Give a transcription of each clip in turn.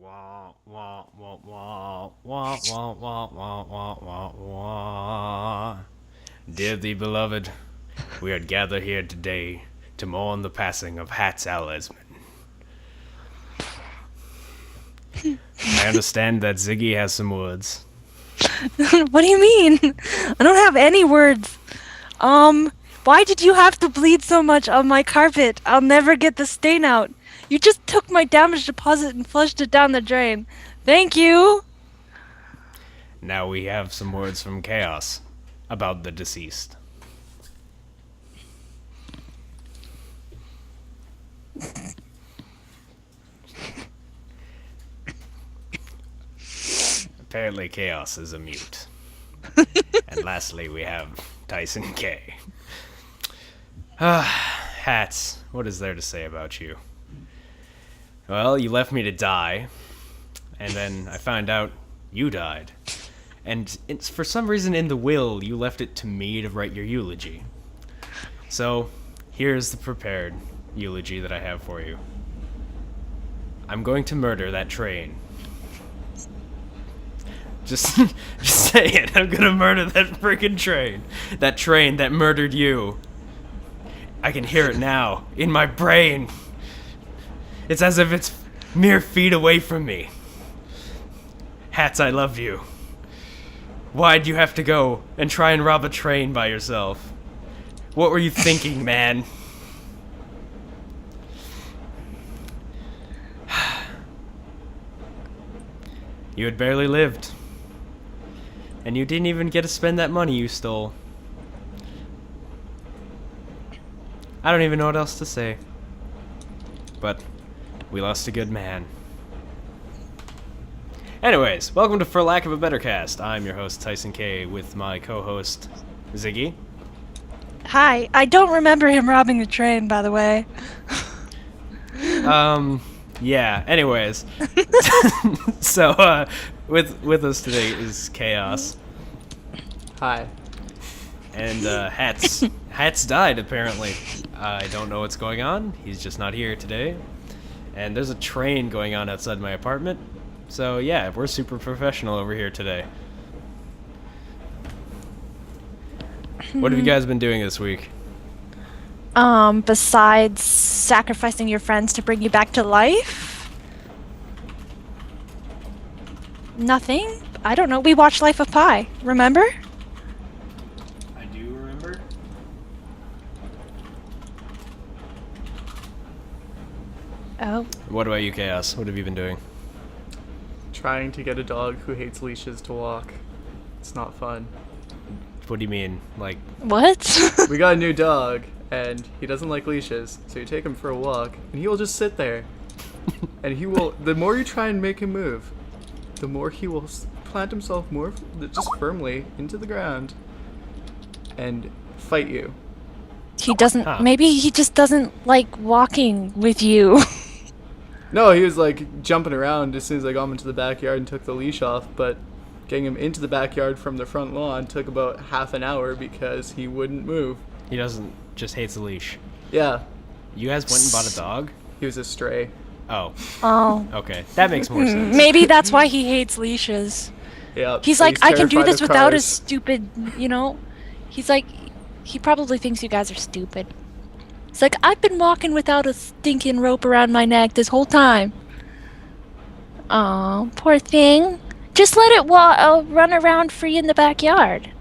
Wah, wah, wah, wah, wah, wah, wah, wah, wah, wah, wah. Dearly beloved, we are gathered here today to mourn the passing of Hats Alesman. I understand that Ziggy has some words. What do you mean? I don't have any words. Why did you have to bleed so much on my carpet? I'll never get the stain out. You just took my damage deposit and flushed it down the drain. Thank you. Now we have some words from Chaos about the deceased. Apparently Chaos is a mute. And lastly, we have Tyson K. Hats, what is there to say about you? Well, you left me to die, and then I found out you died. And it's, for some reason in the will, you left it to me to write your eulogy. So, here's the prepared eulogy that I have for you. I'm going to murder that train. Just say it. I'm gonna murder that freaking train. That train that murdered you. I can hear it now, in my brain. It's as if it's mere feet away from me. Hats, I love you. Why'd you have to go and try and rob a train by yourself? What were you thinking, man? You had barely lived. And you didn't even get to spend that money you stole. I don't even know what else to say. But we lost a good man. Anyways, welcome to For Lack of a Better Cast. I'm your host, Tyson K, with my co-host, Ziggy. Hi. I don't remember him robbing the train, by the way. Yeah, anyways. So, with us today is Chaos. Hi. And, Hats died, apparently. I don't know what's going on. He's just not here today. And there's a train going on outside my apartment. So, yeah, we're super professional over here today. What have you guys been doing this week? Besides sacrificing your friends to bring you back to life? Nothing? I don't know. We watched Life of Pi, remember? I do remember. Oh. What about you, Chaos? What have you been doing? Trying to get a dog who hates leashes to walk. It's not fun. What do you mean? Like, What? We got a new dog, and he doesn't like leashes, so you take him for a walk, and he will just sit there. And he will, the more you try and make him move, the more he will plant himself more just firmly into the ground and fight you. He doesn't. Huh. Maybe he just doesn't like walking with you. No, he was like jumping around as soon as I got him into the backyard and took the leash off, but getting him into the backyard from the front lawn took about half an hour because he wouldn't move. he doesn't, just hates the leash. Yeah, You guys went and bought a dog? he was a stray. Oh, Oh. okay. That makes more sense. Maybe that's why he hates leashes. Yeah. He's but like, I can do terrified this of without a cars. stupid, you know? He's like, he probably thinks you guys are stupid. It's like, I've been walking without a stinking rope around my neck this whole time. Aw, poor thing. Just let it run around free in the backyard.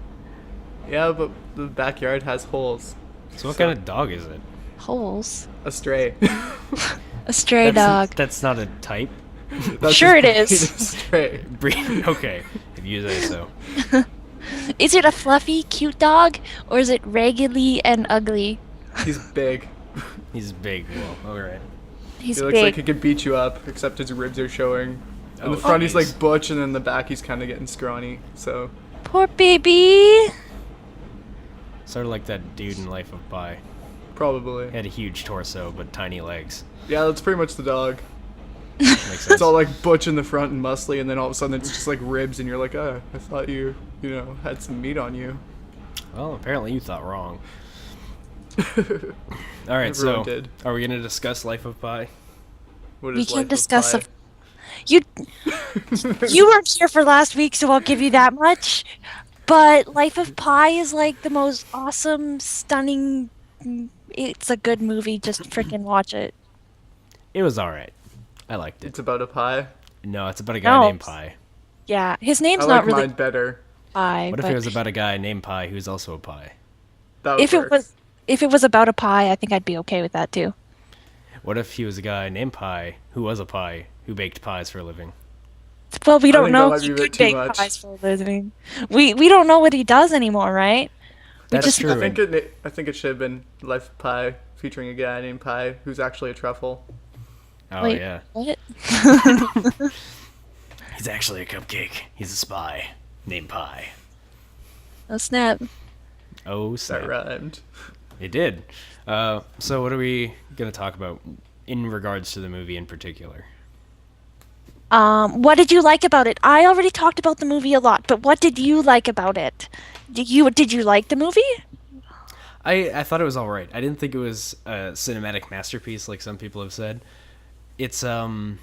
Yeah, but the backyard has holes. So what kind of dog is it? Holes. A stray. A stray dog. That's not a type. That's Sure his it breed, is. a stray. Breed. Okay, if you say so. Is it a fluffy, cute dog, or is it raggedy and ugly? He's big. He's big. Well, all right. He's He looks big. like he could beat you up, except his ribs are showing. In Oh, the front, he's jeez. like butch, and in the back, he's kind of getting scrawny. So, Poor baby. Sort of like that dude in Life of Pi. probably. He had a huge torso but tiny legs. Yeah, that's pretty much the dog. Makes sense. It's all like butch in the front and muscly, and then all of a sudden it's just like ribs, and you're like, oh, I thought you had some meat on you. Well, apparently you thought wrong. All right, so Everyone did. are we gonna discuss Life of Pi? What We is can Life of discuss Pi? You you weren't here for last week, so I'll give you that much. But Life of Pi is like the most awesome, stunning. It's a good movie. Just freaking watch it. It was alright. I liked it. It's about a pie. No, it's about a guy No. named Pi. Yeah, his I name's like not really mine better. Pi. What if but it was about a guy named Pi who's also a pie? That would if work. it was about a pie, I think I'd be okay with that too. What if he was a guy named Pi who was a pie who baked pies for a living? Well, we don't think that know might if be he a bit could too bake much. pies for a living. We don't know what he does anymore, right? That's just- true. I think it should have been Life of Pi featuring a guy named Pi who's actually a truffle. Oh Wait, yeah. what? He's actually a cupcake. He's a spy named Pi. Oh snap! Oh That snap. rhymed. It did. So what are we gonna talk about in regards to the movie in particular? What did you like about it? I already talked about the movie a lot, but what did you like about it? Did you like the movie? I thought it was all right. I didn't think it was a cinematic masterpiece like some people have said. It's I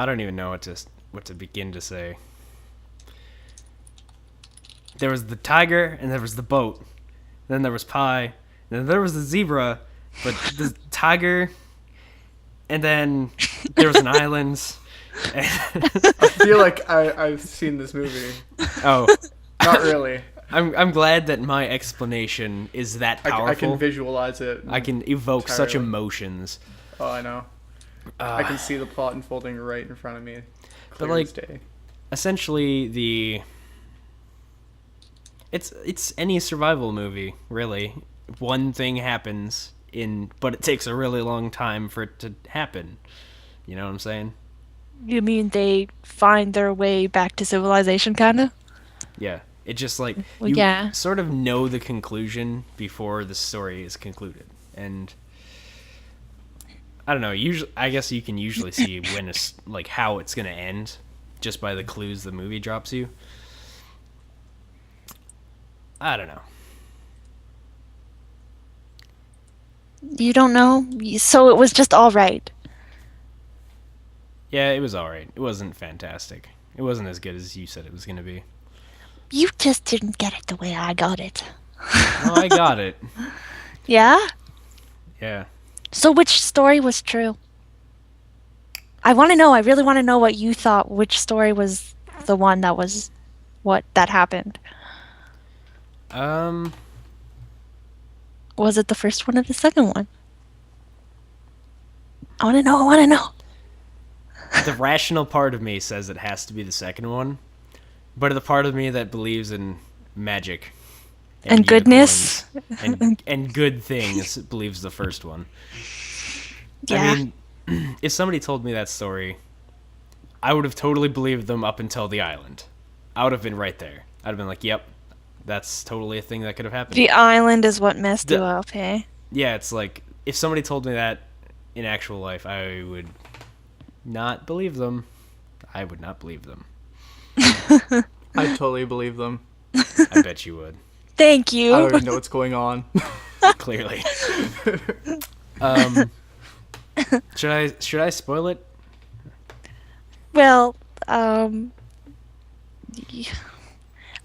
don't even know what to begin to say. There was the tiger and there was the boat. Then there was Pi. And then there was the zebra, but the tiger, and then there was an island. I feel like I've seen this movie. Oh, Not really. I'm glad that my explanation is that powerful. I can visualize it. I can evoke such entirely. emotions. Oh, I know. I can see the plot unfolding right in front of me. Clear like, as day. Essentially, it's any survival movie, really. One thing happens but it takes a really long time for it to happen. You know what I'm saying? You mean they find their way back to civilization, kinda? Yeah. It just like Well, you yeah. sort of know the conclusion before the story is concluded, and I don't know. Usually, I guess you can usually see when it's like how it's gonna end just by the clues the movie drops you. I don't know. You don't know? So it was just alright. Yeah, it was alright. It wasn't fantastic. It wasn't as good as you said it was gonna be. You just didn't get it the way I got it. Well, I got it. Yeah? Yeah. So which story was true? I want to know. I really want to know what you thought. Which story was the one that was what that happened? Was it the first one or the second one? I want to know. I want to know. The rational part of me says it has to be the second one, but the part of me that believes in magic And goodness. unicorns and good things believes the first one. Yeah. I mean, if somebody told me that story, I would have totally believed them up until the island. I would have been right there. I'd have been like, "Yep, that's totally a thing that could have happened." The island is what messed The- you up, hey? Yeah, it's like if somebody told me that in actual life, I would not believe them. I would not believe them. I totally believe them. I bet you would. Thank I you. don't even know what's going on. Clearly. Should I spoil it? Well,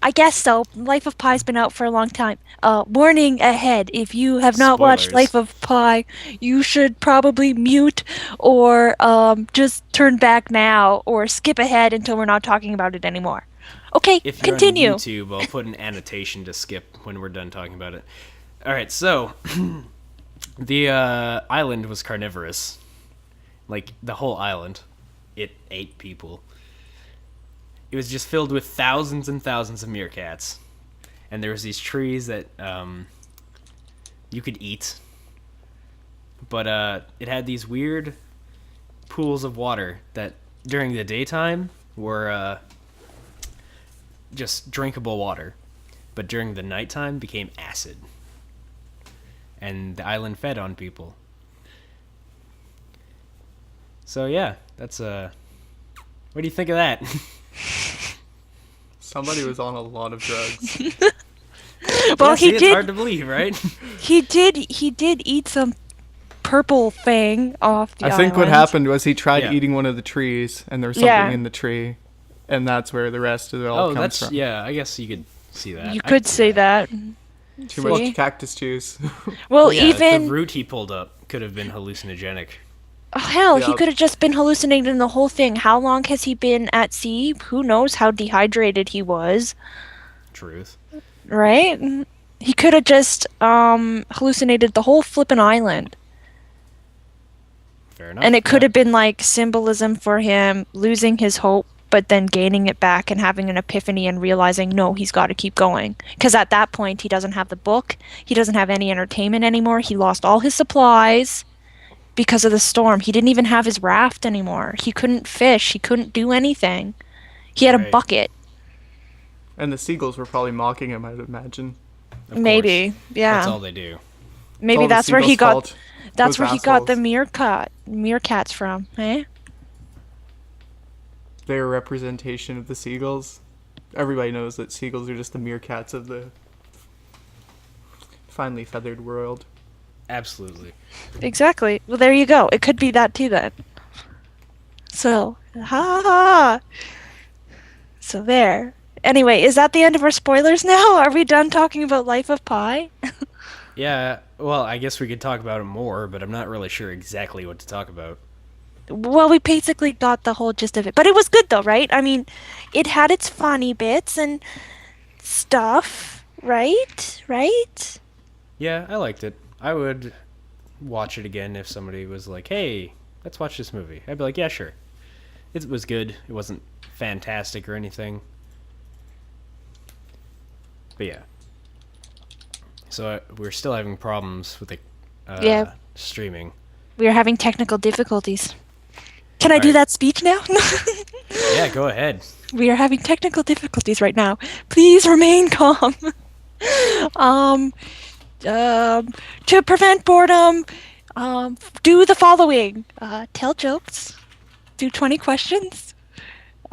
I guess so. Life of Pi's been out for a long time. Warning ahead, if you have not watched Spoilers. Life of Pi, you should probably mute or just turn back now or skip ahead until we're not talking about it anymore. Okay, If you're continue. on YouTube, I'll put an annotation to skip when we're done talking about it. All right, so the island was carnivorous. Like the whole island, it ate people. It was just filled with thousands and thousands of meerkats, and there was these trees that you could eat, but it had these weird pools of water that during the daytime were just drinkable water, but during the nighttime became acid, and the island fed on people. So yeah, that's what do you think of that? Somebody was on a lot of drugs. Well, Yeah, see, he it's did. hard to believe, right? He did eat some purple thing off the I island. think what happened was he tried Yeah. eating one of the trees, and there was something Yeah. in the tree, and that's where the rest of it all Oh, comes that's from. yeah. I guess you could see that. You I could see say that. Too See? much cactus juice. Well, Yeah, even the root he pulled up could have been hallucinogenic. oh, hell, he Yeah. could have just been hallucinating the whole thing. How long has he been at sea? Who knows how dehydrated he was, Truth. right? He could have just hallucinated the whole flippin' island. Fair enough. And it could yeah. have been like symbolism for him losing his hope, but then gaining it back and having an epiphany and realizing, no, he's got to keep going. Because at that point, he doesn't have the book, he doesn't have any entertainment anymore, he lost all his supplies because of the storm. He didn't even have his raft anymore. He couldn't fish, he couldn't do anything. He had a Right. bucket. And the seagulls were probably mocking him, I'd imagine. Of Maybe, course. yeah. That's all they do. Maybe all the that's where he seagulls' got. fault. That's Those where he got the assholes. meerkats from, eh? They're a representation of the seagulls. Everybody knows that seagulls are just the meerkats of the finely feathered world. Absolutely. Exactly. Well, there you go. It could be that too then. So, ha ha. So there. Anyway, is that the end of our spoilers now? Are we done talking about Life of Pi? Yeah. Well, I guess we could talk about it more, but I'm not really sure exactly what to talk about. Well, we basically got the whole gist of it. But it was good though, right? I mean, it had its funny bits and stuff, right? Right? Yeah, I liked it. I would watch it again if somebody was like, "Hey, let's watch this movie." I'd be like, "Yeah, sure." It was good. It wasn't fantastic or anything. But yeah. So we're still having problems with the Yeah. streaming. We are having technical difficulties. Can I do Alright. that speech now? Yeah, go ahead. We are having technical difficulties right now. Please remain calm. um, to prevent boredom, do the following: tell jokes, do 20 questions.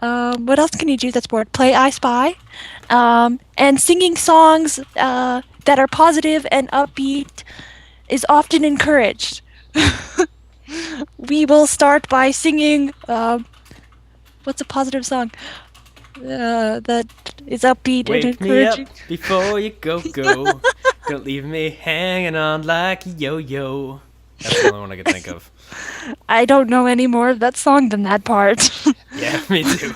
What else can you do that's bored? Play I Spy, and singing songs that are positive and upbeat is often encouraged. We will start by singing. What's a positive song? That is upbeat and Wake me up encouraging. before you go. Don't leave me hanging on like a yo-yo. That's the only one I could think of. I don't know any more of that song than that part. Yeah, me too.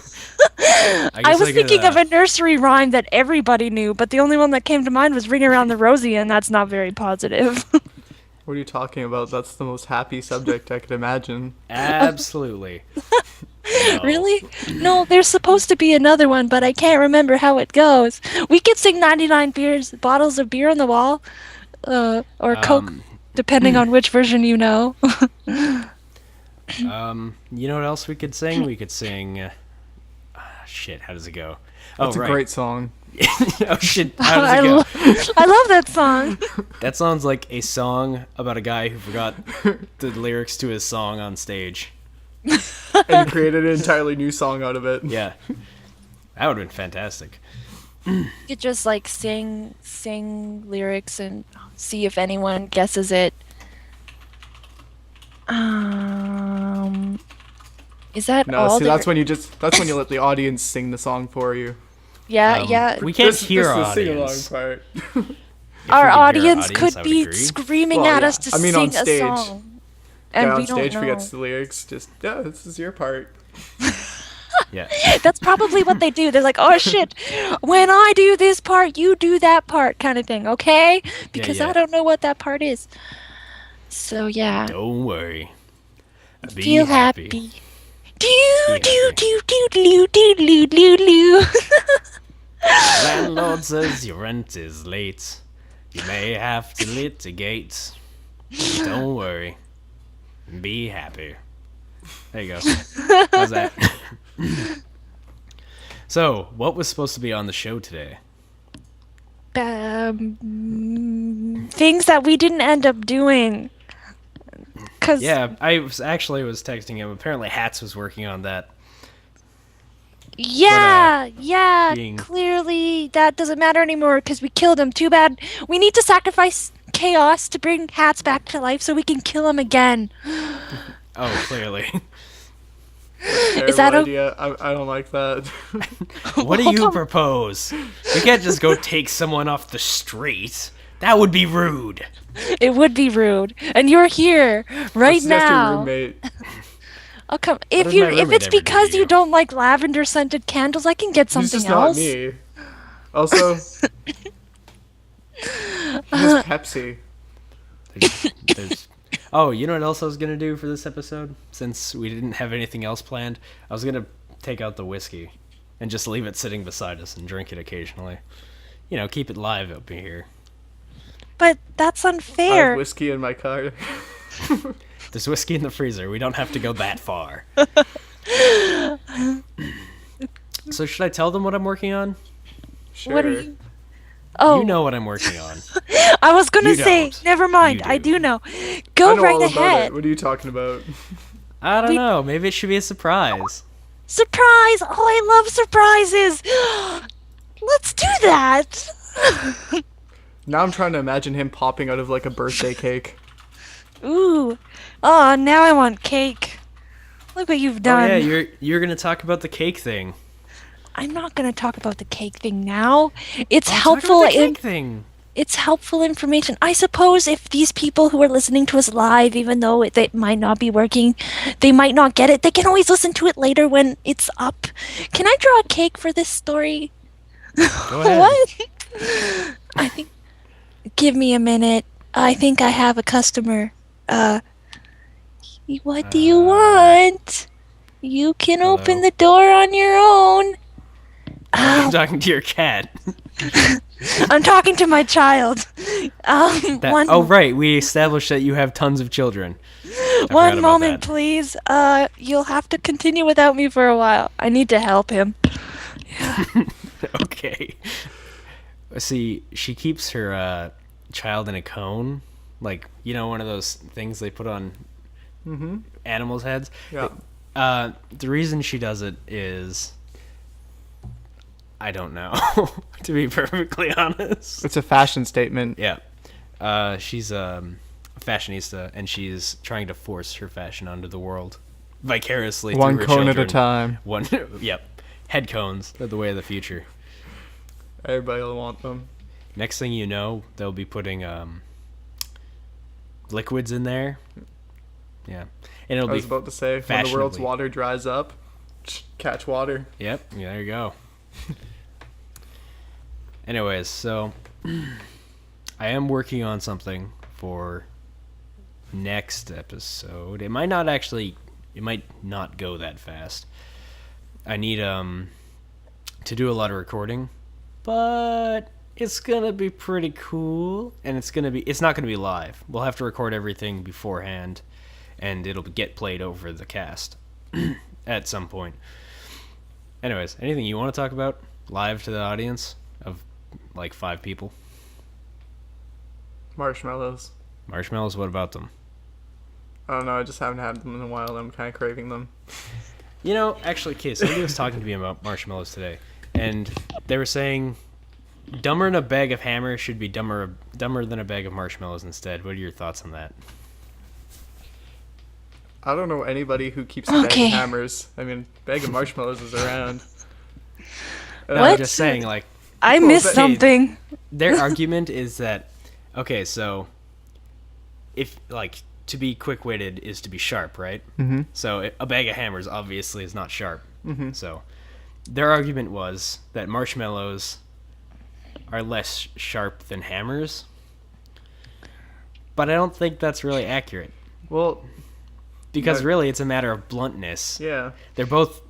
I was thinking of a nursery rhyme that everybody knew, but the only one that came to mind was Ring Around the Rosie, and that's not very positive. What are you talking about? That's the most happy subject I could imagine. Absolutely. No. Really? No, there's supposed to be another one, but I can't remember how it goes. We could sing 99 bottles of beer on the wall, or Coke, depending on which version you know. You know what else we could sing? We could sing. Shit, how does it go? That's oh, a right. great song. Oh shit, how does it go? I love that song. That sounds like a song about a guy who forgot the lyrics to his song on stage. And created an entirely new song out of it. Yeah, that would have been fantastic. You could just like sing lyrics and see if anyone guesses it. Is that No, all? see, that's when you let the audience sing the song for you. Yeah, yeah. We can't This hear is our the sing-along audience. part. If we Our could hear audience I could would be agree. screaming Well, at yeah. us to I mean, sing on a stage. song, and Guy we on don't stage know. forgets the lyrics. Just, yeah, this is your part. Yeah. That's probably what they do. They're like, "Oh shit, when I do this part, you do that part," kind of thing. Okay? Because yeah. I don't know what that part is. So yeah, Don't worry. Be feel happy. happy. Be Do happy. do do do do do do do do. Landlord says your rent is late. You may have to litigate. Don't worry. Be happy. There you go. How's that? So, what was supposed to be on the show today? Things that we didn't end up doing. Cause Yeah, I was texting him. Apparently, Hats was working on that. yeah, being- clearly that doesn't matter anymore because we killed him. Too bad. We need to sacrifice chaos to bring Hats back to life so we can kill him again. Oh, clearly. Terrible that a- idea. I don't like that. What do you propose? We can't just go take someone off the street. That would be rude. It would be rude. And you're here right That's just your now. roommate. I'll come. does If my if roommate it's ever do to because you you? don't like lavender scented candles, I can get He's something just else. not me. Also, he has Pepsi. There's... Oh, you know what else I was gonna do for this episode? Since we didn't have anything else planned, I was gonna take out the whiskey and just leave it sitting beside us and drink it occasionally. You know, keep it live up in here. But that's I have unfair. whiskey in my car. There's whiskey in the freezer. We don't have to go that far. So should I tell them what I'm working on? Sure. What are you? Oh, You know what I'm working on. I was gonna You say. don't. Never mind. You I do. do know. I Go know right all about ahead. it. What are you talking about? I don't We- know. Maybe it should be a surprise. Surprise! Oh, I love surprises. Let's do that. Now I'm trying to imagine him popping out of like a birthday cake. Ooh. Oh, now I want cake. Look what you've Oh done. yeah, you're gonna talk about the cake thing. I'm not gonna talk about the cake thing now. It's Oh, talk helpful about the in cake thing. it's helpful information. I suppose if these people who are listening to us live, even though it might not be working, they might not get it. They can always listen to it later when it's up. Can I draw a cake for this story? Go ahead. What? I think. Give me a minute. I think I have a customer. What do you want? You can open hello? the door on your own. I'm talking to your cat. I'm talking to my child. Oh right, we established that you have tons of children. I forgot One about moment, that. please. You'll have to continue without me for a while. I need to help him. Okay. See, she keeps her child in a cone, like one of those things they put on animals' heads. Yeah. The reason she does it is, I don't know, to be perfectly honest. It's a fashion statement. Yeah. She's a fashionista, and she's trying to force her fashion onto the world vicariously One through her cone at a children. time. One, yep. Head cones. They're the way of the future. Everybody will want them. Next thing you know, they'll be putting liquids in there. Yeah. And it'll I was be about to say, when the world's fashionably. water dries up, catch water. Yep, yeah, there you go. Anyways, so I am working on something for next episode. It might not go that fast. I need to do a lot of recording, but it's gonna be pretty cool, and it's not gonna be live. We'll have to record everything beforehand, and it'll get played over the cast at some point. Anyways, anything you want to talk about live to the audience of like 5 people? Marshmallows. Marshmallows, what about them? I don't know, I just haven't had them in a while. I'm kind of craving them. Actually, okay, somebody was talking to me about marshmallows today, and they were saying dumber than a bag of hammers should be dumber than a bag of marshmallows instead. What are your thoughts on that? I don't know anybody who keeps a bag Okay. of hammers. I mean, bag of marshmallows is around. No, What? I'm just saying, like, I Well, missed but- something. their argument is that, okay, so if, like, to be quick-witted is to be sharp, right? Mm-hmm. So a bag of hammers obviously is not sharp. Mm-hmm. So their argument was that marshmallows are less sharp than hammers. But I don't think that's really accurate. Well, Because No. really it's a matter of bluntness. yeah. They're both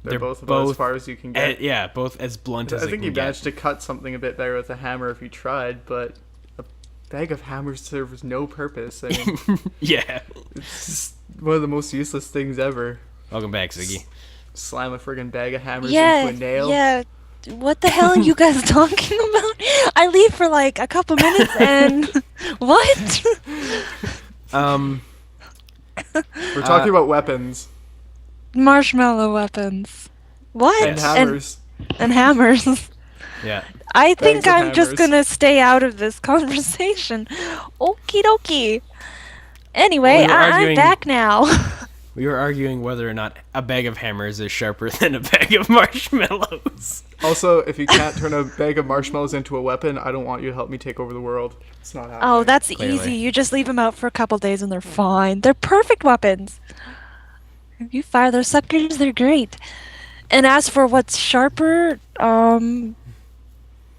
They're both about as far as you can get. yeah, both as blunt as I they think can you get. managed to cut something a bit better with a hammer if you tried, but a bag of hammers serves no purpose. I mean, Yeah. it's just one of the most useless things ever. Welcome back, Ziggy. Slam a friggin' bag of hammers Yeah, into a nail. yeah. What the hell are you guys talking about? I leave for like a couple minutes and what? We're talking about weapons Marshmallow weapons. What? and Yes. hammers. And hammers. Yeah. I think of I'm just hammers. gonna stay out of this conversation. Okie dokie. Anyway, Well, we were I'm arguing- back now. We were arguing whether or not a bag of hammers is sharper than a bag of marshmallows. Also, if you can't turn a bag of marshmallows into a weapon, I don't want you to help me take over the world. It's not happening. Oh, that's Clearly. easy. You just leave them out for a couple days and they're fine. They're perfect weapons. If you fire those suckers, they're great. And as for what's sharper,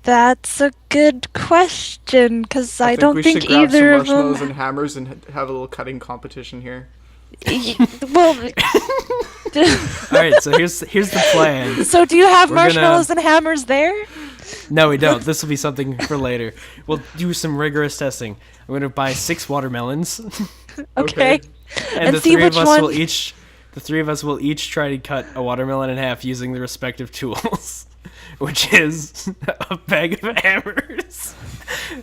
that's a good question because I don't we think should grab some either of marshmallows them. and hammers and have a little cutting competition here. Well, All right, so here's the plan. so do you have We're gonna- marshmallows and hammers there? No, we don't. This will be something for later. We'll do some rigorous testing. I'm gonna buy 6 watermelons, Okay. and the see three of which us one- will each. The three of us will each try to cut a watermelon in half using the respective tools, which is a bag of hammers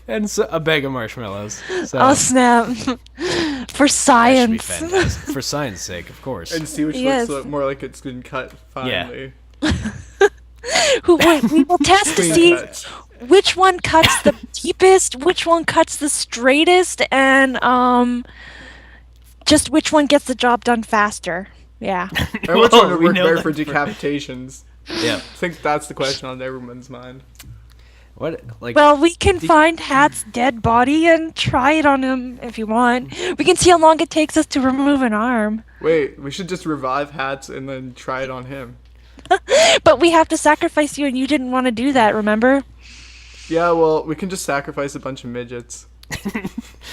and a bag of marshmallows. So Oh snap! For that should be science. fantastic. For science sake, of course. And see which Yes. looks more like it's been cut finally. We will test to Clean see cuts. which one cuts the deepest, which one cuts the straightest, and just which one gets the job done faster. Yeah. And which Whoa, one would we work know better that for for- decapitations? Yeah. I think that's the question on everyone's mind. What like? Well, we can find Hat's dead body and try it on him if you want. We can see how long it takes us to remove an arm. Wait, we should just revive Hats and then try it on him. But we have to sacrifice you, and you didn't want to do that, remember? Yeah, well, we can just sacrifice a bunch of midgets.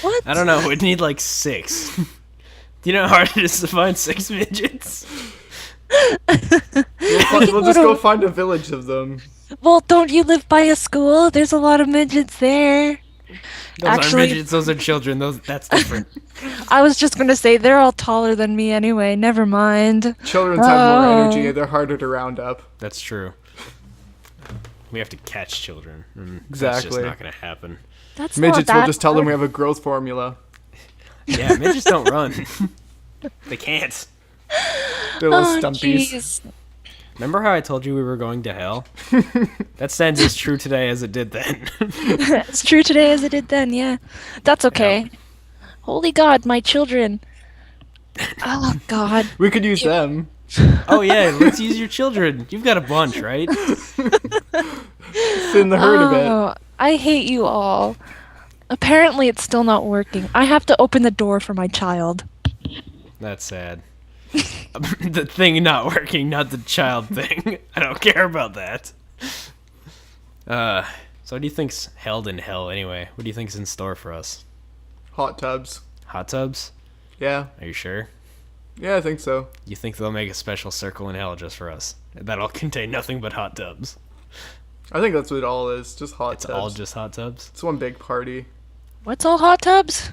What? I don't know. We'd need like 6. Do you know how hard it is to find 6 midgets? We'll just go find a village of them. Well, don't you live by a school? There's a lot of midgets there. Those Actually- aren't midgets. Those are children. That's different. I was just gonna say they're all taller than me anyway. Never mind. Children have more Oh. energy and they're harder to round up. That's true. We have to catch children. And That's Exactly. just not gonna happen. That's Midgets, not we'll that just tell them we hard. have a growth formula. Yeah, midgets don't run. They can't. They're little Oh, stumpies. jeez. Remember how I told you we were going to hell? That stands as true today as it did then. It's true today as it did then. Yeah, that's okay. Holy God, my children. Oh God. We could use them. Oh yeah, let's use your children. You've got a bunch, right? Thin the herd a bit. Oh, I hate you all. Apparently, it's still not working. I have to open the door for my child. That's sad. The thing not working, not the child thing. I don't care about that. So what do you think's held in hell anyway? What do you think's in store for us? Hot tubs. Hot tubs? Yeah. Are you sure? Yeah, I think so. You think they'll make a special circle in hell just for us? That'll contain nothing but hot tubs. I think that's what it all is. Just hot It's tubs. all just hot tubs. It's one big party. What's all hot tubs?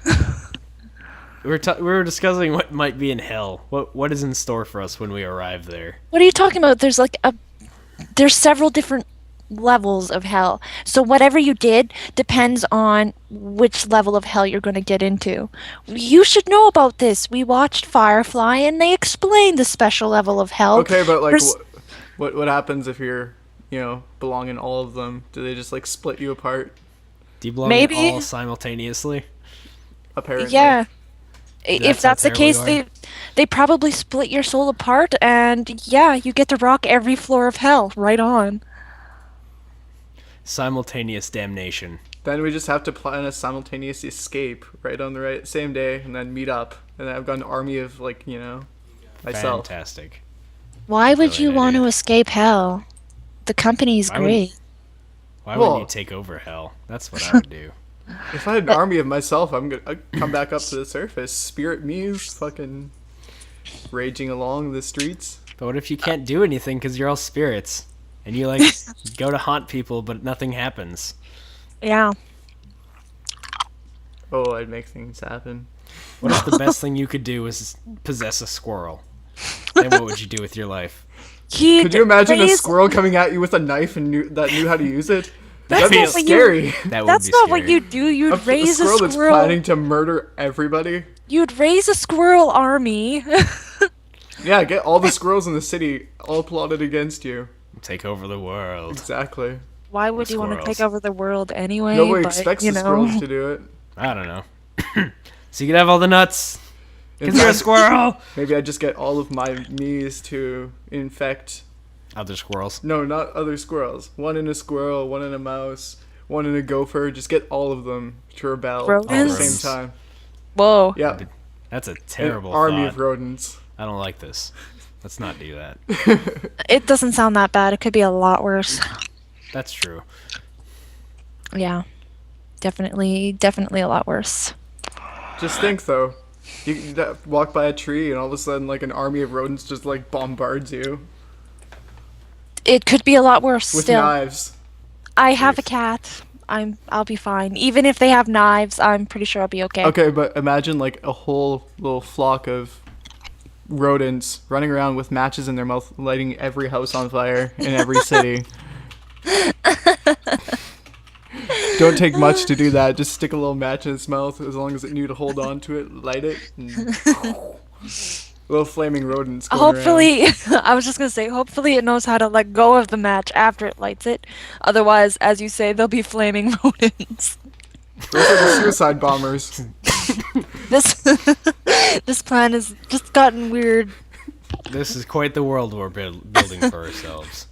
We were discussing what might be in hell. What is in store for us when we arrive there? What are you talking about? There's several different levels of hell. So whatever you did depends on which level of hell you're going to get into. You should know about this. We watched Firefly and they explained the special level of hell. Okay, but like, There's- what happens if you're, belong in all of them? Do they just like split you apart? Do you belong Maybe. in all simultaneously? Apparently. Yeah. If That's that's how the case, terrible you they probably split your soul apart, and yeah, you get to rock every floor of hell. Right on. Simultaneous damnation. Then we just have to plan a simultaneous escape right on the same day, and then meet up. And then I've got an army of myself. Fantastic. Why would Brilliant you want idea. to escape hell? The company's Why would- great. Why Well- wouldn't you take over hell? That's what I would do. If I had an army of myself, I'd come back up to the surface. Spirit Muse, fucking raging along the streets. But what if you can't do anything because you're all spirits? And you go to haunt people, but nothing happens. Yeah. Oh, I'd make things happen. What if the best thing you could do was possess a squirrel? Then what would you do with your life? Could you imagine a raise- squirrel coming at you with a knife and knew how to use it? That'd That's be not what you- scary. That would That's be not scary. what you do. You'd A raise a squirrel that's squirrel. planning to murder everybody. You'd raise a squirrel army. Yeah, get all the squirrels in the city all plotted against you. Take over the world. Exactly. Why would The you want to take squirrels. over the world anyway? Nobody But, expects you the know. squirrels to do it. I don't know. So you can have all the nuts. In Because you're a fact, squirrel. maybe I just get all of my Miis to infect. Other squirrels. No, not other squirrels. One in a squirrel, one in a mouse, one in a gopher. Just get all of them to rebel at the Rodents? same time. Whoa. Yeah, That's a an terrible army thought. of rodents. I don't like this. Let's not do that. It doesn't sound that bad. It could be a lot worse. That's true. Yeah. Definitely a lot worse. Just think though, walk by a tree and all of a sudden like an army of rodents just like bombards you It could be a lot worse with still. knives. I have a cat. I'll be fine. Even if they have knives, I'm pretty sure I'll be okay. Okay, but imagine like a whole little flock of rodents running around with matches in their mouth, lighting every house on fire in every city. Don't take much to do that. Just stick a little match in its mouth as long as it knew to hold on to it, light it, and little flaming rodents going around. Hopefully, I was just gonna say, hopefully it knows how to let go of the match after it lights it. Otherwise, as you say, there'll be flaming rodents. Those are the suicide bombers. This this plan has just gotten weird. This is quite the world we're building for ourselves.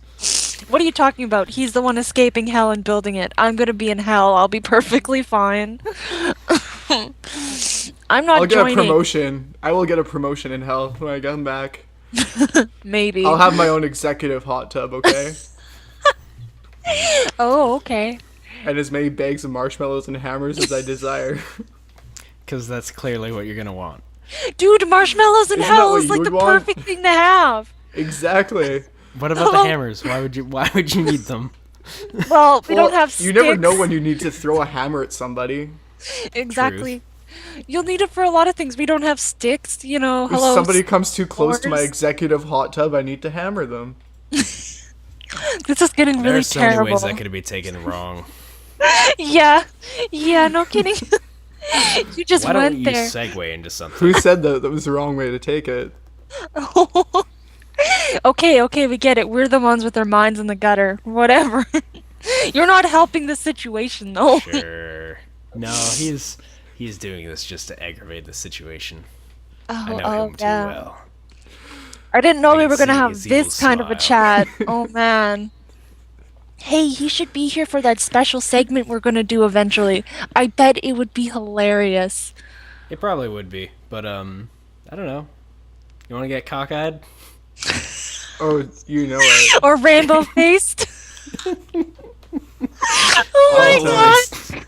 What are you talking about? He's the one escaping hell and building it. I'm gonna be in hell. I'll be perfectly fine. I'm not I'll get joining. a promotion. I will get a promotion in hell when I come back. Maybe. I'll have my own executive hot tub, okay? Oh, okay. And as many bags of marshmallows and hammers as I desire. Because that's clearly what you're going to want. Dude, marshmallows in Isn't that hell what is you like would the want? perfect thing to have. Exactly. What about the hammers? Why would you need them? Well, we Well, don't have you never know sticks. when you need to throw a hammer at somebody. Exactly. You'll need it for a lot of things. We don't have sticks, you know. If Hello. somebody comes too close to my s'mores. executive hot tub, I need to hammer them. This is getting There really are so many terrible. ways that could be taken wrong. Yeah. Yeah, no kidding. You just Why don't went you there. segue into something? Who said that was the wrong way to take it? Okay, we get it. We're the ones with our minds in the gutter. Whatever. You're not helping the situation, though. Sure. No, he's doing this just to aggravate the situation. I Oh, know him too yeah. well. I didn't know I we can were gonna see have his this evil kind of a smile. chat. Oh man. Hey, he should be here for that special segment we're gonna do eventually. I bet it would be hilarious. It probably would be, but I don't know. You want to get cockeyed? Oh, you know it. Or rainbow faced. Oh my god!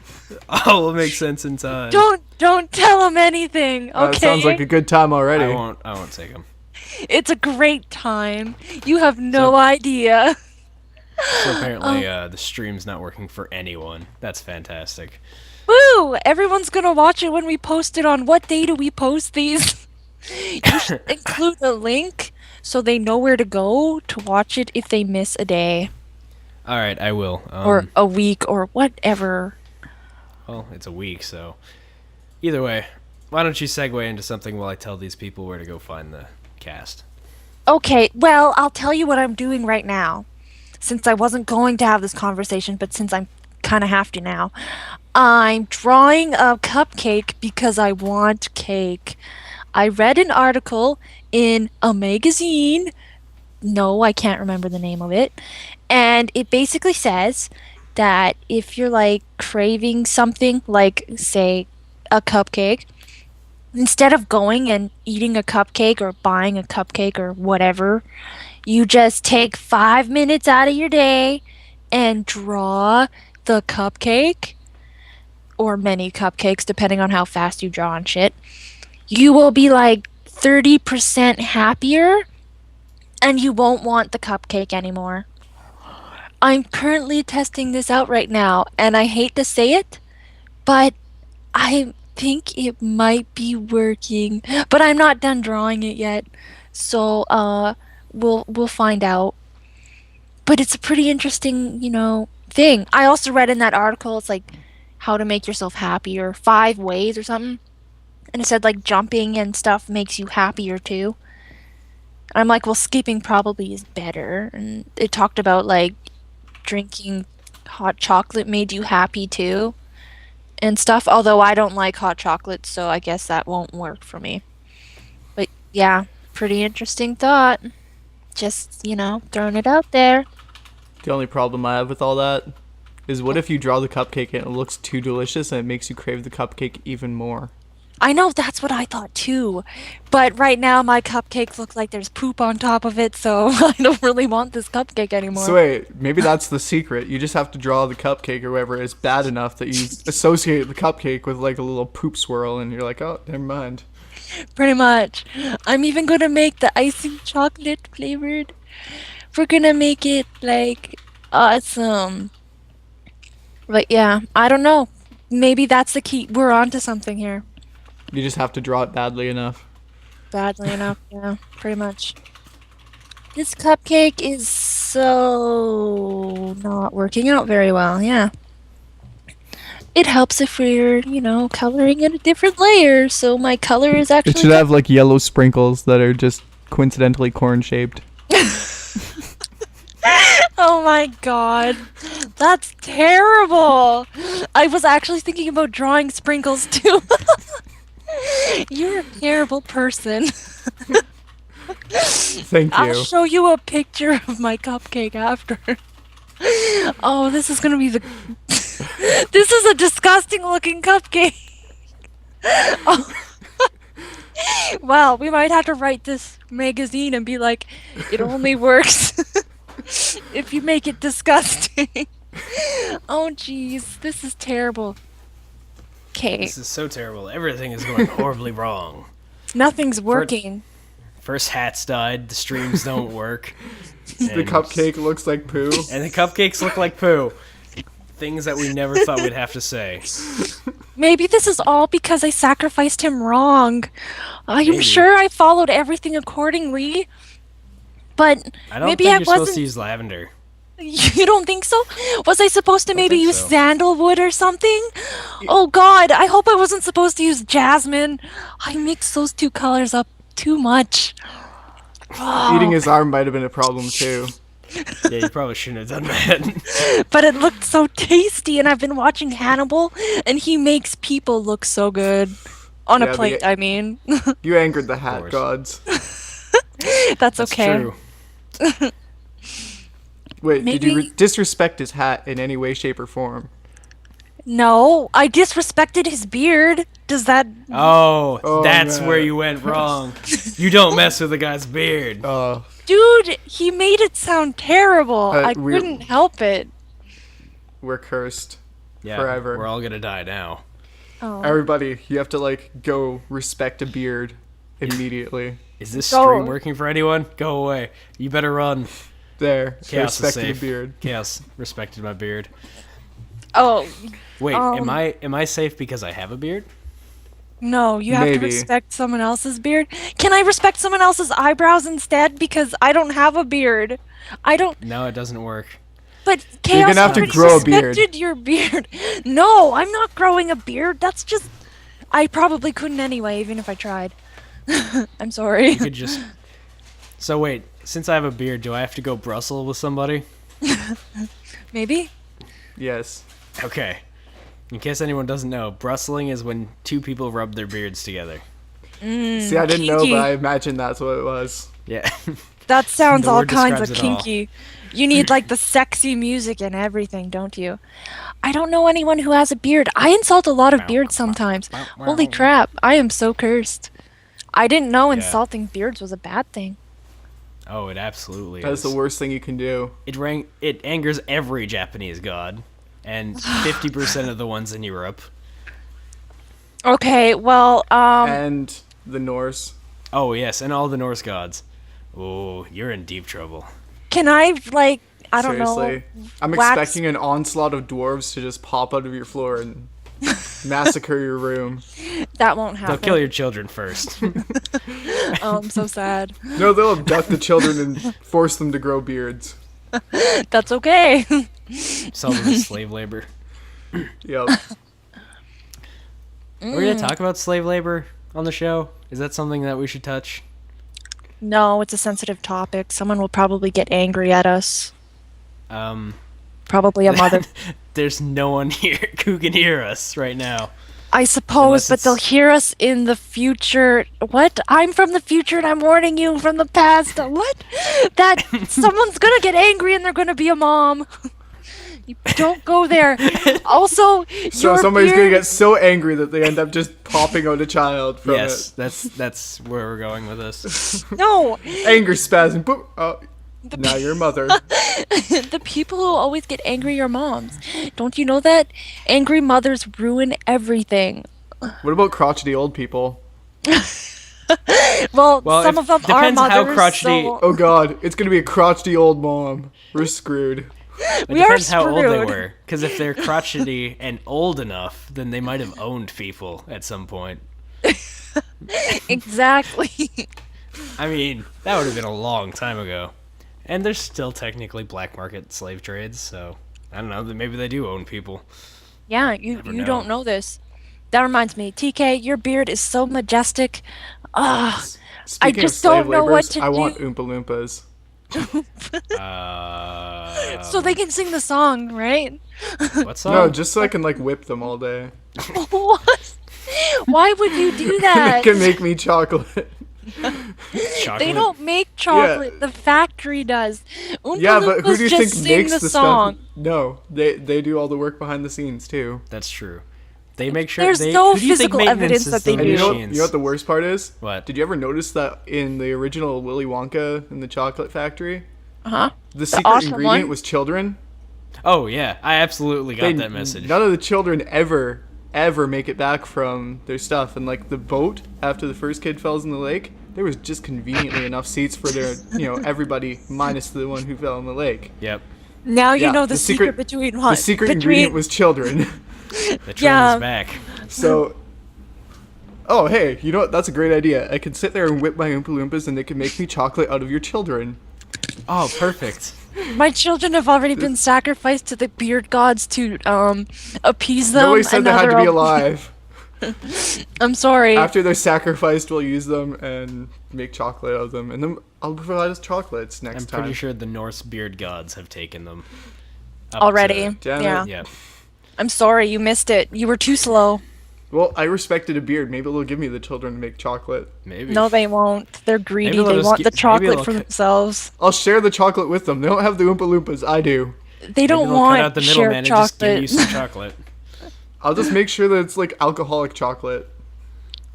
Oh, will make sense in time. Don't tell him anything. That Okay. sounds like a good time already. I won't take him. It's a great time. You have no idea. So apparently, the stream's not working for anyone. That's fantastic. Woo! Everyone's gonna watch it when we post it on what day do we post these? You should include a link so they know where to go to watch it if they miss a day All right, I will. or a week or whatever. Well, it's a week, so either way, why don't you segue into something while I tell these people where to go find the cast? Okay, well, I'll tell you what I'm doing right now. Since I wasn't going to have this conversation, but since I'm kind of have to now, I'm drawing a cupcake because I want cake. I read an article in a magazine. No, I can't remember the name of it. And it basically says that if you're like craving something, like say a cupcake, instead of going and eating a cupcake or buying a cupcake or whatever, you just take 5 minutes out of your day and draw the cupcake or many cupcakes, depending on how fast you draw and shit. You will be like 30% happier and you won't want the cupcake anymore. I'm currently testing this out right now, and I hate to say it, but I think it might be working. But I'm not done drawing it yet, so we'll find out. But it's a pretty interesting, thing. I also read in that article it's like how to make yourself happier, 5 ways or something. And it said like jumping and stuff makes you happier too. And I'm like, well, skipping probably is better. And it talked about like drinking hot chocolate made you happy too and stuff. Although I don't like hot chocolate, so I guess that won't work for me. But yeah, pretty interesting thought. Just, throwing it out there. The only problem I have with all that is what if you draw the cupcake and it looks too delicious and it makes you crave the cupcake even more? I know that's what I thought too. But right now my cupcakes look like there's poop on top of it, so I don't really want this cupcake anymore. So wait, maybe that's the secret. You just have to draw the cupcake or whatever is bad enough that you associate the cupcake with like a little poop swirl and you're like, oh, never mind. Pretty much. I'm even gonna make the icing chocolate flavored. We're gonna make it like awesome. But yeah, I don't know. Maybe that's the key. We're onto something here. You just have to draw it badly enough. Badly enough, yeah, pretty much. This cupcake is so not working out very well, yeah. It helps if we're, coloring in a different layer, so my color is actually... It should have like yellow sprinkles that are just coincidentally corn shaped. Oh my god. That's terrible. I was actually thinking about drawing sprinkles too. You're a terrible person. Thank you. I'll show you a picture of my cupcake after. Oh, this is gonna be the... This is a disgusting looking cupcake. Oh. Wow, we might have to write this magazine and be like, it only works if you make it disgusting. Oh jeez, this is terrible. Okay. This is so terrible. Everything is going horribly wrong. Nothing's working. First hats died, the streams don't work. The cupcake looks like poo. And the cupcakes look like poo. Things that we never thought we'd have to say. Maybe this is all because I sacrificed him wrong. I'm Maybe. sure I followed everything accordingly. But I don't maybe think I you're supposed wasn't... to use lavender. You don't think so? Was I supposed to maybe think use so. sandalwood or something? Oh god, I hope I wasn't supposed to use jasmine. I mixed those two colors up too much. Eating his arm might have been a problem too. Yeah, you probably shouldn't have done that. But it looked so tasty, and I've been watching Hannibal, and he makes people look so good. On Yeah, a but plate, I mean. You angered the hat course. gods. That's That's okay. true. Wait, did you Maybe- disrespect his hat in any way, shape, or form? No, I disrespected his beard. Does that... Oh, that's man. where you went wrong. You don't mess with a guy's beard. Dude, he made it sound terrible. I we're- couldn't help it. We're cursed. Yeah, forever. we're all gonna die now. Oh. Everybody, you have to like go respect a beard immediately. Is this Go. stream working for anyone? Go away. You better run. There, Chaos is respected a safe. beard. Chaos respected my beard. Oh, Wait, am I safe because I have a beard? no, you have to Maybe. respect someone else's beard. Can I respect someone else's eyebrows instead? Because I don't have a beard. I don't... No, it doesn't work. But You're Chaos gonna have to already grow a beard. respected your beard. No, I'm not growing a beard. That's just... I probably couldn't anyway, even if I tried. I'm sorry. You could just. So wait, since I have a beard, do I have to go Brussels with somebody? Maybe? Yes. Okay. In case anyone doesn't know, brustling is when two people rub their beards together. See, I didn't know, kinky. but I imagined that's what it was. Yeah. That sounds The all word kinds of describes it all. kinky. You need like the sexy music and everything, don't you? I don't know anyone who has a beard. I insult a lot of beards sometimes. Holy crap, I am so cursed. I didn't know Yeah. insulting beards was a bad thing. Oh, it absolutely That's is. the worst thing you can do. It angers every Japanese god, and 50% of the ones in Europe. Okay, well, And the Norse. Oh yes, and all the Norse gods. Oh, you're in deep trouble. can I like I don't Seriously. know. I'm wax- expecting an onslaught of dwarves to just pop out of your floor and massacre your room. That won't They'll happen. kill your children first. Oh, I'm so sad. No, they'll abduct the children and force them to grow beards. That's okay. Sell them as slave labor. Yep. Are we gonna talk about slave labor on the show? Is that something that we should touch? No, it's a sensitive topic. Someone will probably get angry at us. Probably a mother. There's no one here who can hear us right now. I suppose, Unless but they'll it's- hear us in the future. What? I'm from the future and I'm warning you from the past. What? That someone's gonna get angry and they're gonna be a mom. You don't go there. Also, So your somebody's gonna beard- get so angry that they end up just popping out a child from Yes, it. that's where we're going with this. No, Anger spasm. Boop. Oh, now you're a mother. the people who always get angry are moms. Don't you know that? Angry mothers ruin everything. What about crotchety old people? Well, Well, some if- of them are depends how mothers. crotchety- so Oh god, it's gonna be a crotchety old mom. We're screwed. It We are depends how old they screwed. were. Because if they're crotchety and old enough, then they might have owned people at some point. Exactly. I mean, that would have been a long time ago. And there's still technically black market slave trades, so I don't know. Maybe they do own people. Yeah, you Never you know. don't know this. That reminds me, TK, your beard is so majestic. Ah, Speaking just of slave don't know what laborers, to I want do. Oompa Loompas. so they can sing the song, right? What song? No, just so I can like whip them all day. What? Why would you do They that? can make me chocolate. Chocolate? They don't make chocolate. The factory does. Oompa Yeah, but who Loompas do you just think sing makes the the song. stuff? No, they do all the work behind the scenes too. That's true. They make sure There's they. no who do you think physical evidence maintenances that they the And do. machines? you know what the worst part is? What? Did you ever notice that in the original Willy Wonka in the chocolate factory, Uh-huh. the secret awesome ingredient one? was children? Oh yeah, I absolutely got They- that message. None of the children ever make it back from their stuff. And like the boat after the first kid falls in the lake, there was just conveniently enough seats for their everybody minus the one who fell in the lake. Yep. Now you Yeah, know the, the secret, secret- between The what? secret between, ingredient was children. The train Yeah. is back. So, oh hey, you know what? That's a great idea. I can sit there and whip my Oompa Loompas, and they can make me chocolate out of your children. Oh, perfect. My children have already been sacrificed to the beard gods to appease them. Nobody said and they now had to they're be all- alive. I'm sorry. After they're sacrificed, we'll use them and make chocolate out of them, and then I'll provide us chocolates next I'm time. pretty sure the Norse beard gods have taken them. up Already. to- Damn it. Yeah. yeah. I'm sorry, you missed it. You were too slow. Well, I respected a beard. Maybe they'll give me the children to make chocolate. Maybe. No, they won't. They're greedy. they'll They just want the maybe chocolate they'll for cut- themselves. I'll share the chocolate with them. They don't have the Oompa Loompas. I do. They Maybe don't they'll want cut out the shared middleman and just give you chocolate. some chocolate. I'll just make sure that it's like alcoholic chocolate.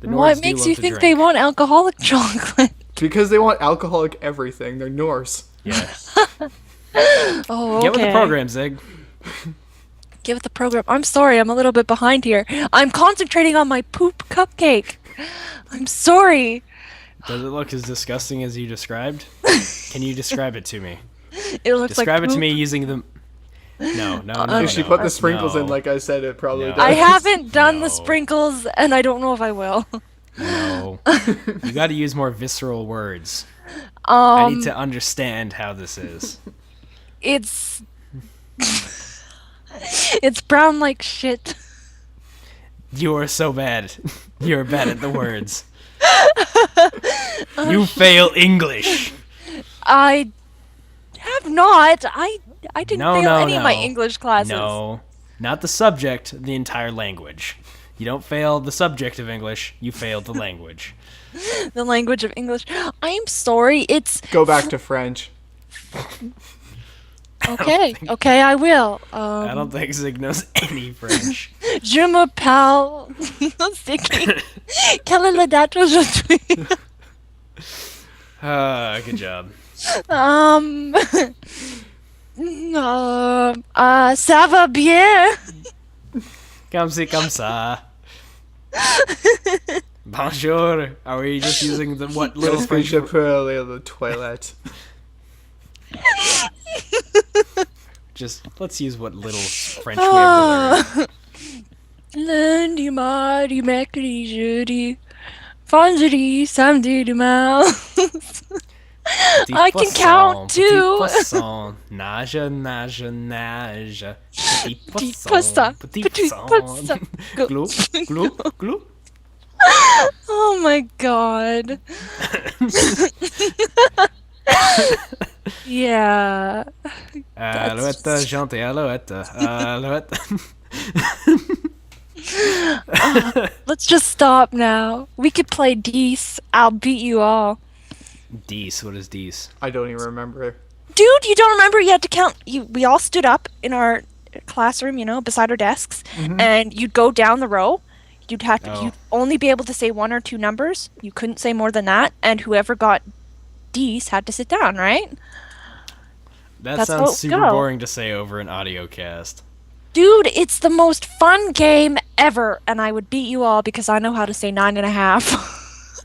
The Norse What do makes love you to think drink. they want alcoholic chocolate? Because they want alcoholic everything. They're Norse. Yeah. Oh, okay. Get with the program, Zig. Get with the program. I'm sorry, I'm a little bit behind here. I'm concentrating on my poop cupcake. I'm sorry. Does it look as disgusting as you described? Can you describe it to me? It looks Describe like it to poop. me using the. No. If she no, put the sprinkles in no, like I said, it probably No. does. I haven't done the No. sprinkles, and I don't know if I will. No. You got to use more visceral words. I need to understand how this is. It's it's brown like shit. You are so bad. You're bad at the words. You fail English. I have not. I didn't No, fail no, any of my no. English classes. No, not the subject, the entire language. You don't fail the subject of English, you failed the language. The language of English. I'm sorry. It's Go back to French. okay. Okay, I will. I don't think Zig knows any French. Je m'appelle. C'est qui? Quelle est la date aujourd'hui? Good job. Ça va bien. Comme ci, comme ça. Bonjour. Are we just using the what little Little French? French pour the toilet. Just let's use what little French we ever learned. Lundi, mardi, mercredi, jeudi, vendredi, samedi, dimanche. Petit I can poisson, count petit too. poisson, nage, nage, nage. Petit poisson, poisson, petit petit poisson. poisson. Go. Glou, glou, glou. Oh my god. Yeah. Alouette, gentil, alouette, alouette. Let's just stop now. We could play Dees. I'll beat you all. Dees, what is Dees? I don't even remember. Dude, you don't remember you had to count. We all stood up in our classroom, beside our desks, and you'd go down the row. You'd have to. Oh. You'd only be able to say 1 or 2 numbers. You couldn't say more than that, and whoever got D's had to sit down, right? That That's how sounds it super go. boring to say over an audio cast. Dude, it's the most fun game ever, and I would beat you all because I know how to say 9.5.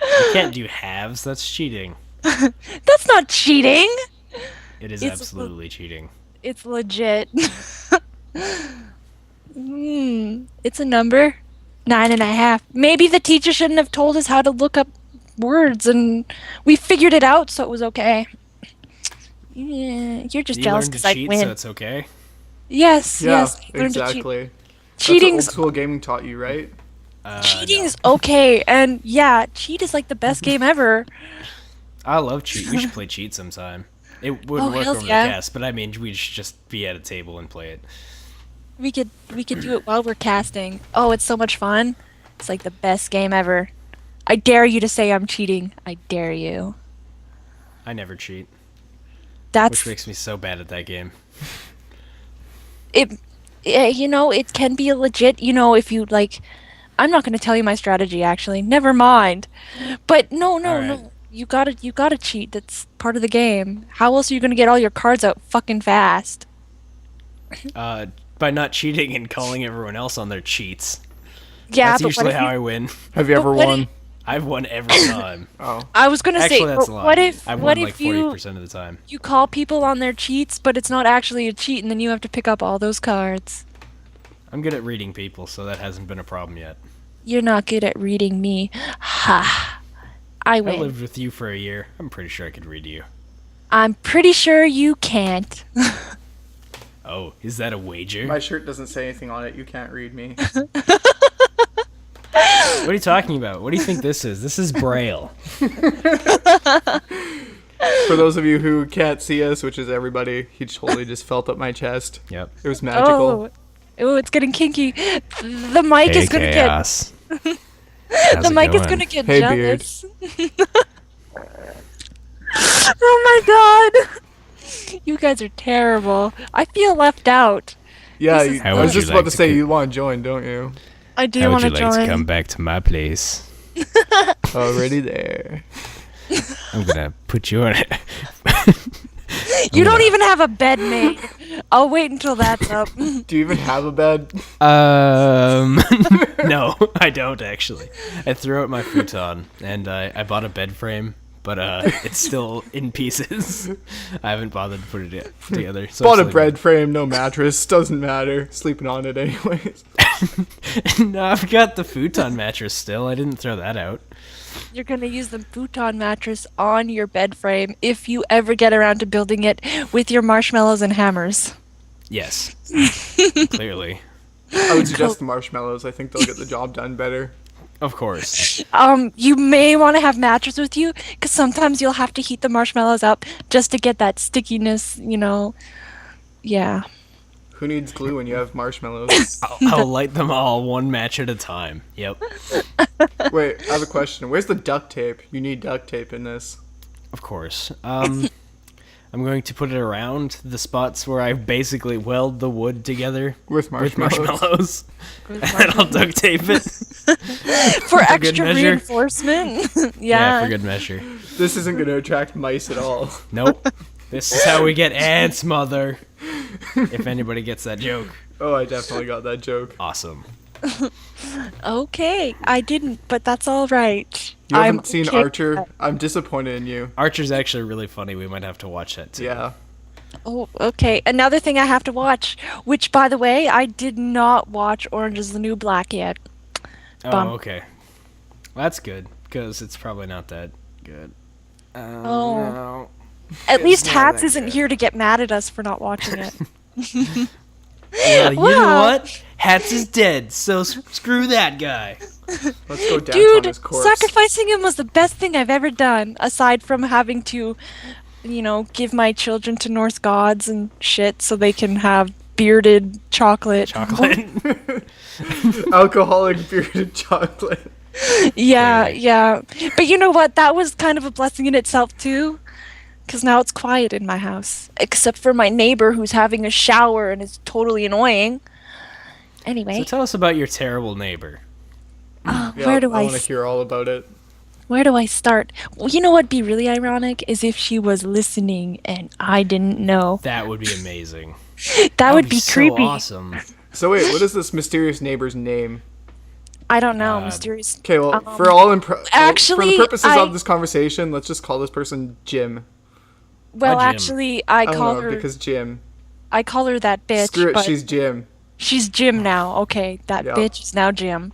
You can't do halves, that's cheating. That's not cheating. It is It's- absolutely cheating. It's legit. It's a number. 9.5. Maybe the teacher shouldn't have told us how to look up words, and we figured it out, so it was okay. Yeah, you're just You jealous learned to because I cheat, win. so it's okay? Yes, Yeah, yes. I learned to cheat. exactly. Cheating's That's what old school gaming taught you, right? cheating's okay, and yeah, cheat is like the best game ever. I love cheat. We should play cheat sometime. It wouldn't Oh, work hells over yeah. the cast, but I mean, we should just be at a table and play it. We could do it while we're casting. Oh, it's so much fun. It's like the best game ever. I dare you to say I'm cheating. I dare you. I never cheat, That's which makes me so bad at that game. it. It can be a legit. If you like, I'm not going to tell you my strategy. Actually, never mind. But no. Alright. You gotta cheat. That's part of the game. How else are you going to get all your cards out fucking fast? By not cheating and calling everyone else on their cheats. Yeah, That's but usually what if how you, I win. Have you But ever what won? I've won every time. Oh. I was gonna Actually, say, that's but a lie. what if I've what won if like 40% you of the time. you call people on their cheats, but it's not actually a cheat, and then you have to pick up all those cards? I'm good at reading people, so that hasn't been a problem yet. You're not good at reading me. Ha! I I win. lived with you for a year. I'm pretty sure I could read you. I'm pretty sure you can't. Oh, is that a wager? My shirt doesn't say anything on it. You can't read me. What are you talking about? What do you think this is? This is Braille. For those of you who can't see us, which is everybody, he totally just felt up my chest. Yep. It was magical. Oh, it's getting kinky. The mic is gonna get the mic is gonna get Hey, Beard. jealous. Oh my god! You guys are terrible. I feel left out. Yeah, This is I How was would you just about like to to say co- you want to join, don't you? I do How would want you to like join. to come back to my place? Already there. I'm gonna put you on it. You don't even have a bed made. I'll wait until that's up. Do you even have a bed? No, I don't actually. I threw out my futon and I bought a bed frame, but it's still in pieces. I haven't bothered to put it together. So Bought I'm a sleeping- bread frame, no mattress. Doesn't matter. Sleeping on it anyways. No, I've got the futon mattress still. I didn't throw that out. You're gonna use the futon mattress on your bed frame if you ever get around to building it with your marshmallows and hammers. Yes, clearly, I would suggest the marshmallows. I think they'll get the job done better. of course. You may want to have mattress with you, because sometimes you'll have to heat the marshmallows up just to get that stickiness, Yeah. Who needs glue when you have marshmallows? I'll light them all one match at a time. Yep, Wait, I have a question. Where's the duct tape? You need duct tape in this. of course. I'm going to put it around the spots where I basically weld the wood together With with marshmallows. marshmallows, and I'll duct tape it. For extra measure. reinforcement. Yeah, yeah. for good measure. This isn't going to attract mice at all. Nope. This is how we get ants, mother. If anybody gets that joke. Oh, I definitely got that joke. Awesome. Okay, I didn't, but that's all right. You haven't I'm seen okay. Archer? I'm disappointed in you. Archer's actually really funny. We might have to watch that too. Yeah. Oh, okay. Another thing I have to watch, which, by the way, I did not watch Orange is the New Black yet. Oh, Bum. okay. Well, that's good, because it's probably not that good. Oh. No. At least not Hats that isn't good. here to get mad at us for not watching it. Well, you know Wow. what? Hats is dead, so screw that guy. Let's go dance on Dude, his corpse. sacrificing him was the best thing I've ever done, aside from having to give my children to Norse gods and shit so they can have bearded chocolate. Chocolate. Alcoholic bearded chocolate. Yeah, Clearly. yeah. But you know what? That was kind of a blessing in itself too. Because now it's quiet in my house. Except for my neighbor who's having a shower and is totally annoying. So Anyway, tell us about your terrible neighbor. Yeah, where do I I want to hear all about it. where do I start? Well, you know what'd be really ironic is if she was listening and I didn't know. That would be amazing. That would be so creepy. awesome. So wait, what is this mysterious neighbor's name? I don't know. Uh, Mysterious. Okay, well, for the actually, purposes I- of this conversation, let's just call this person Jim. Well, Jim? actually, I I don't call know, her. because Jim. I call her that bitch. Screw it, but she's Jim. she's Jim now. Okay, that Yeah. bitch is now Jim.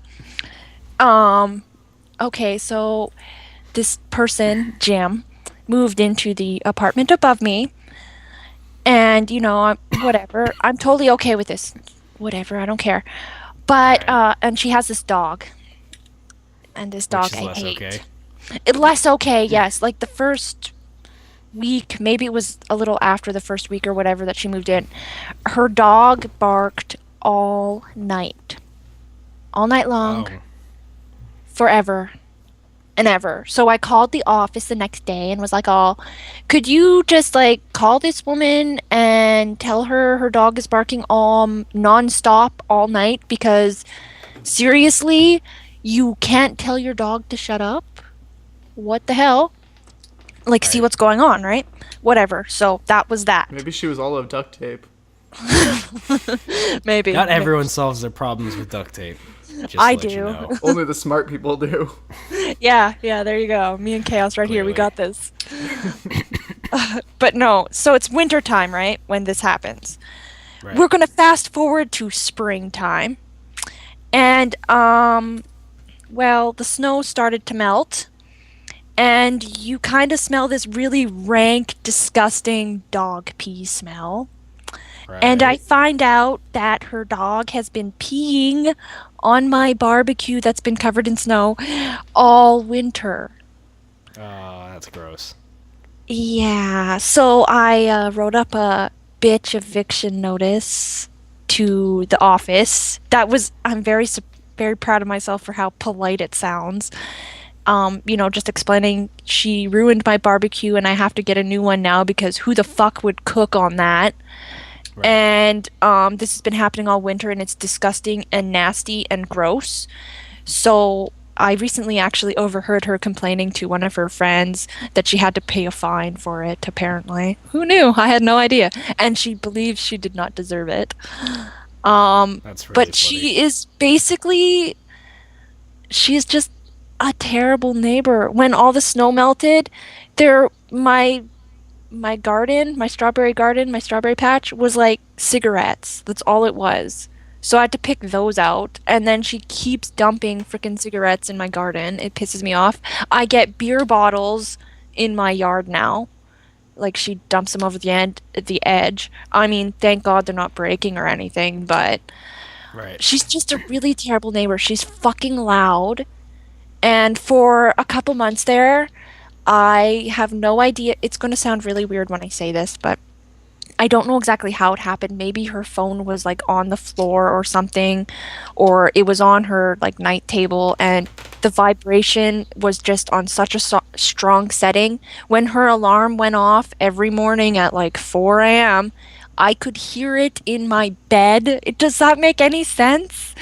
Okay, so this person, Jim, moved into the apartment above me, and whatever. I'm totally okay with this. Whatever, I don't care. But Right. and she has this dog, and this dog Which is I less hate. okay. Less okay, yes. Like the first week, maybe it was a little after the first week or whatever that she moved in. Her dog barked all night. All night long, Oh. forever and ever. So I called the office the next day and was like, "Oh, could you just like call this woman and tell her her dog is barking all nonstop all night because seriously, you can't tell your dog to shut up? What the hell?" Like, see Right. what's going on, right? Whatever. So that was that. Maybe she was all of duct tape. Maybe. Not everyone solves their problems with duct tape. Just to I let you do. know. Only the smart people do. Yeah, there you go. Me and Chaos right here. We Clearly. got this. But no, so it's winter time, right? When this happens. Right. We're going to fast forward to springtime. And well, the snow started to melt. And you kind of smell this really rank, disgusting dog pee smell. And I Right. find out that her dog has been peeing on my barbecue that's been covered in snow all winter. Oh, that's gross. Yeah, so I wrote up a bitch eviction notice to the office. I'm very proud of myself for how polite it sounds. Just explaining she ruined my barbecue and I have to get a new one now because who the fuck would cook on that? Right. And this has been happening all winter and it's disgusting and nasty and gross. So I recently actually overheard her complaining to one of her friends that she had to pay a fine for it, apparently. Who knew? I had no idea. And she believes she did not deserve it. That's really But funny. she's just a terrible neighbor. When all the snow melted, my garden, my strawberry garden, my strawberry patch was like cigarettes. That's all it was. So I had to pick those out. And then she keeps dumping freaking cigarettes in my garden. It pisses me off. I get beer bottles in my yard now. Like she dumps them over the edge. I mean, thank God they're not breaking or anything, but Right. she's just a really terrible neighbor. She's fucking loud. And for a couple months there, I have no idea. It's going to sound really weird when I say this, but I don't know exactly how it happened. Maybe her phone was like on the floor or something, or it was on her like night table and the vibration was just on such a strong setting. When her alarm went off every morning at like 4 a.m., I could hear it in my bed. Does that make any sense?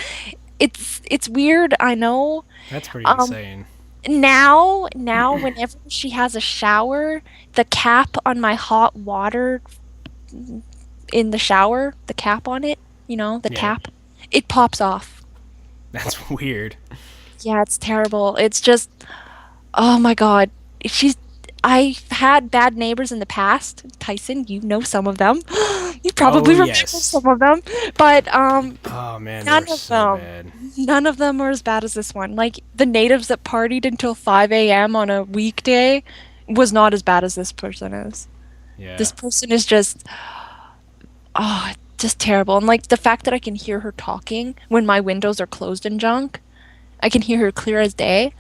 It's weird, I know. That's pretty Um, insane. Now, whenever she has a shower, the cap on my hot water in the shower, the cap on it, the Yeah. tap, it pops off. That's weird. Yeah, it's terrible. It's just, oh my God. I've had bad neighbors in the past. Tyson, you know some of them. You probably remember yes. some of them. But Oh man, none they're of so them. bad. None of them are as bad as this one. Like the natives that partied until 5 a.m. on a weekday was not as bad as this person is. Yeah. This person is just, just terrible. And like the fact that I can hear her talking when my windows are closed and junk, I can hear her clear as day.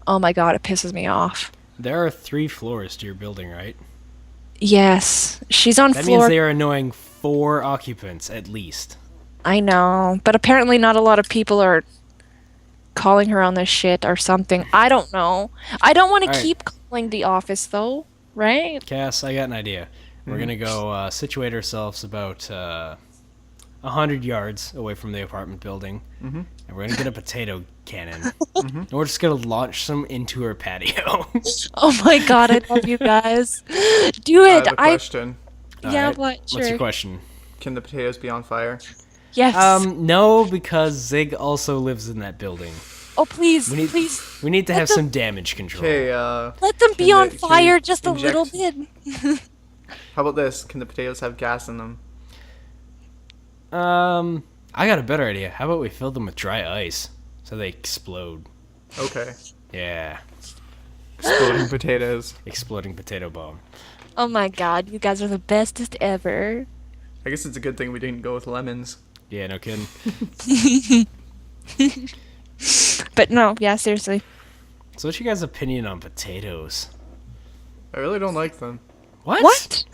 Oh my God, it pisses me off. There are 3 floors to your building, right? Yes, she's on That floor. means they are annoying 4 occupants at least. I know, but apparently not a lot of people are calling her on this shit or something. I don't know. I don't want to Alright. keep calling the office though, right? Cass, I got an idea. We're gonna go situate ourselves about 100 yards away from the apartment building, and we're gonna get a potato cannon, and we're just gonna launch some into her patio. Oh my god, I love you guys. Do I it. have a question. Yeah, Alright, what? What's your Sure. question? Can the potatoes be on fire? Yes. No, because Zig also lives in that building. Oh please, We need, please. we need to have them- some damage control. Okay, Let them be Can on they- can fire we just a little bit. how about this? Can the potatoes have gas in them? I got a better idea. How about we fill them with dry ice so they explode? Okay. Yeah, Exploding potatoes. exploding potato bomb. Oh my god, you guys are the bestest ever. I guess it's a good thing we didn't go with lemons. Yeah, no kidding. But no, yeah, seriously. So what's your guys' opinion on potatoes? I really don't like them. What?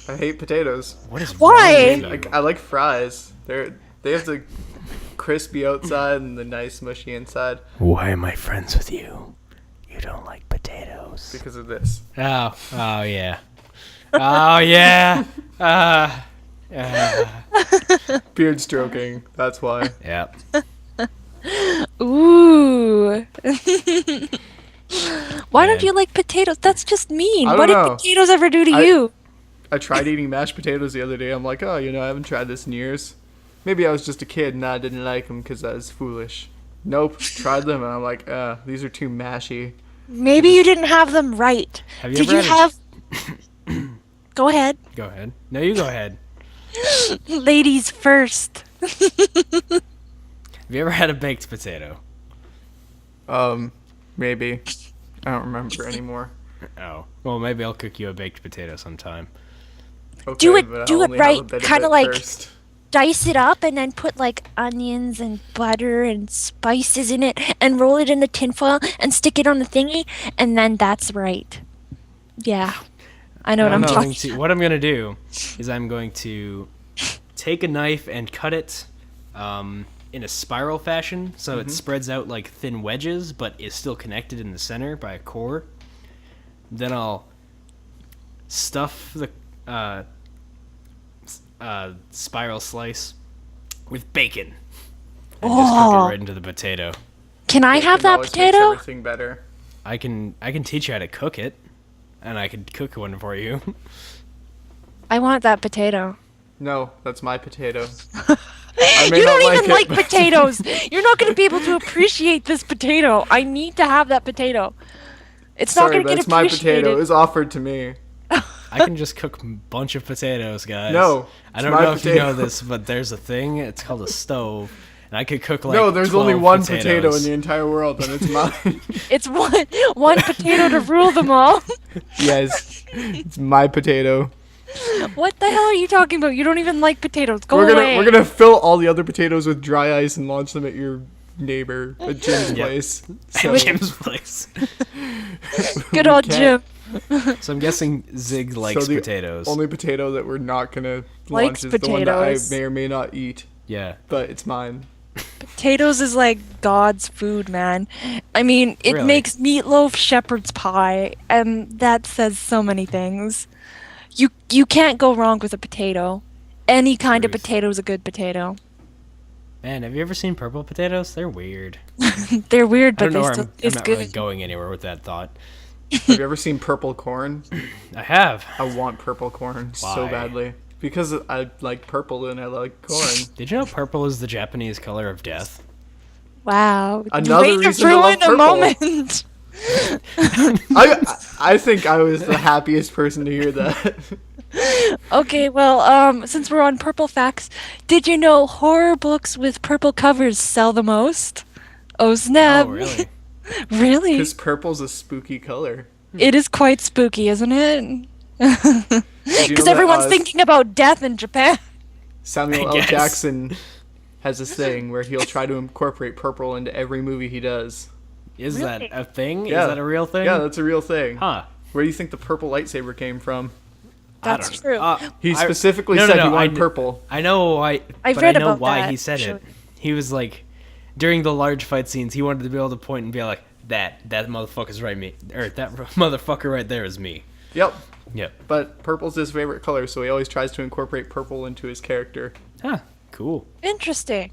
I hate potatoes. What is Why? wrong with you? I like fries. They have the crispy outside and the nice mushy inside Why am I friends with you? You don't like potatoes. because of this. Oh yeah. Oh yeah. Beard stroking. That's why. Yeah. Ooh. Why don't Man. you like potatoes? That's just mean. I What don't did know. potatoes ever do to I- you? I tried eating mashed potatoes the other day. I'm like, oh, I haven't tried this in years. Maybe I was just a kid and I didn't like them because I was foolish. Nope. Tried them and I'm like, these are too mashy. Maybe you didn't have them right. Have you Did ever you had have? Go ahead. Go ahead. No, you go ahead. Ladies first. Have you ever had a baked potato? Maybe. I don't remember anymore. Oh. Well, maybe I'll cook you a baked potato sometime. Okay, Do it- but I'll do it only have a right, bit of kinda it like- first. Dice it up and then put like onions and butter and spices in it and roll it in the tinfoil and stick it on the thingy and then that's right. Yeah. I know what I'm talking What I'm gonna do is I'm going to take a knife and cut it in a spiral fashion so it spreads out like thin wedges but is still connected in the center by a core. Then I'll stuff the spiral slice with bacon and just cook it Oh. right into the potato. Can I have Bacon that always makes potato? everything better. I can teach you how to cook it, and I could cook one for you. I want that potato. No, that's my potato. I may You not don't even it, like but- potatoes. You're not going to be able to appreciate this potato. I need to have that potato. It's not Sorry, going but to get it's my appreciated. potato. It was offered to me. I can just cook a bunch of potatoes, guys. No, I it's don't my know if you know potato. this, but there's a thing. It's called a stove, and I could cook like No, there's only 12 one potato in potatoes. the entire world, and it's mine. It's one potato to rule them all. Yes, it's my potato. What the hell are you talking about? You don't even like potatoes. Go We're away. gonna fill all the other potatoes with dry ice and launch them at your neighbor at Jim's Yep. place. At So, Jim's place. Good old can't- Jim. So I'm guessing Zig likes the potatoes. only potato that we're not gonna Likes launch is the one that I potatoes. may or may not eat, Yeah. but it's mine. Potatoes is like God's food, man. I mean, it Really? makes meatloaf shepherd's pie, and that says so many things. You can't go wrong with a potato. Any kind of Truth. potato is a good potato. Man, have you ever seen purple potatoes? They're weird. They're weird, I but don't know they where still I'm it's not good. really going anywhere with that thought. Have you ever seen purple corn? I have. I want purple corn so Why? badly because I like purple and I like corn. Did you know purple is the Japanese color of death? Wow. Another Way to reason to love ruin a purple. moment. I think I was the happiest person to hear that. Okay, well, since we're on purple facts, did you know horror books with purple covers sell the most? Oh snap! Oh, really? Really? Because purple's a spooky color. It is quite spooky, isn't it? Did you know Because that, everyone's thinking about death in Japan. Samuel I L. guess. Jackson has this thing where he'll try to incorporate purple into every movie he does. Is that Really? a thing? Yeah. Is that a real thing? Yeah, that's a real thing. Huh. Where do you think the purple lightsaber came from? That's don't true. He I- specifically no, said no, he I wanted kn- purple. I know why. I've but read I know about why that, he said actually. it. He was like, during the large fight scenes, he wanted to be able to point and be like, that motherfucker's right me, or that motherfucker right there is me. Yep. Yep. But purple's his favorite color, so he always tries to incorporate purple into his character. Huh. Cool. Interesting.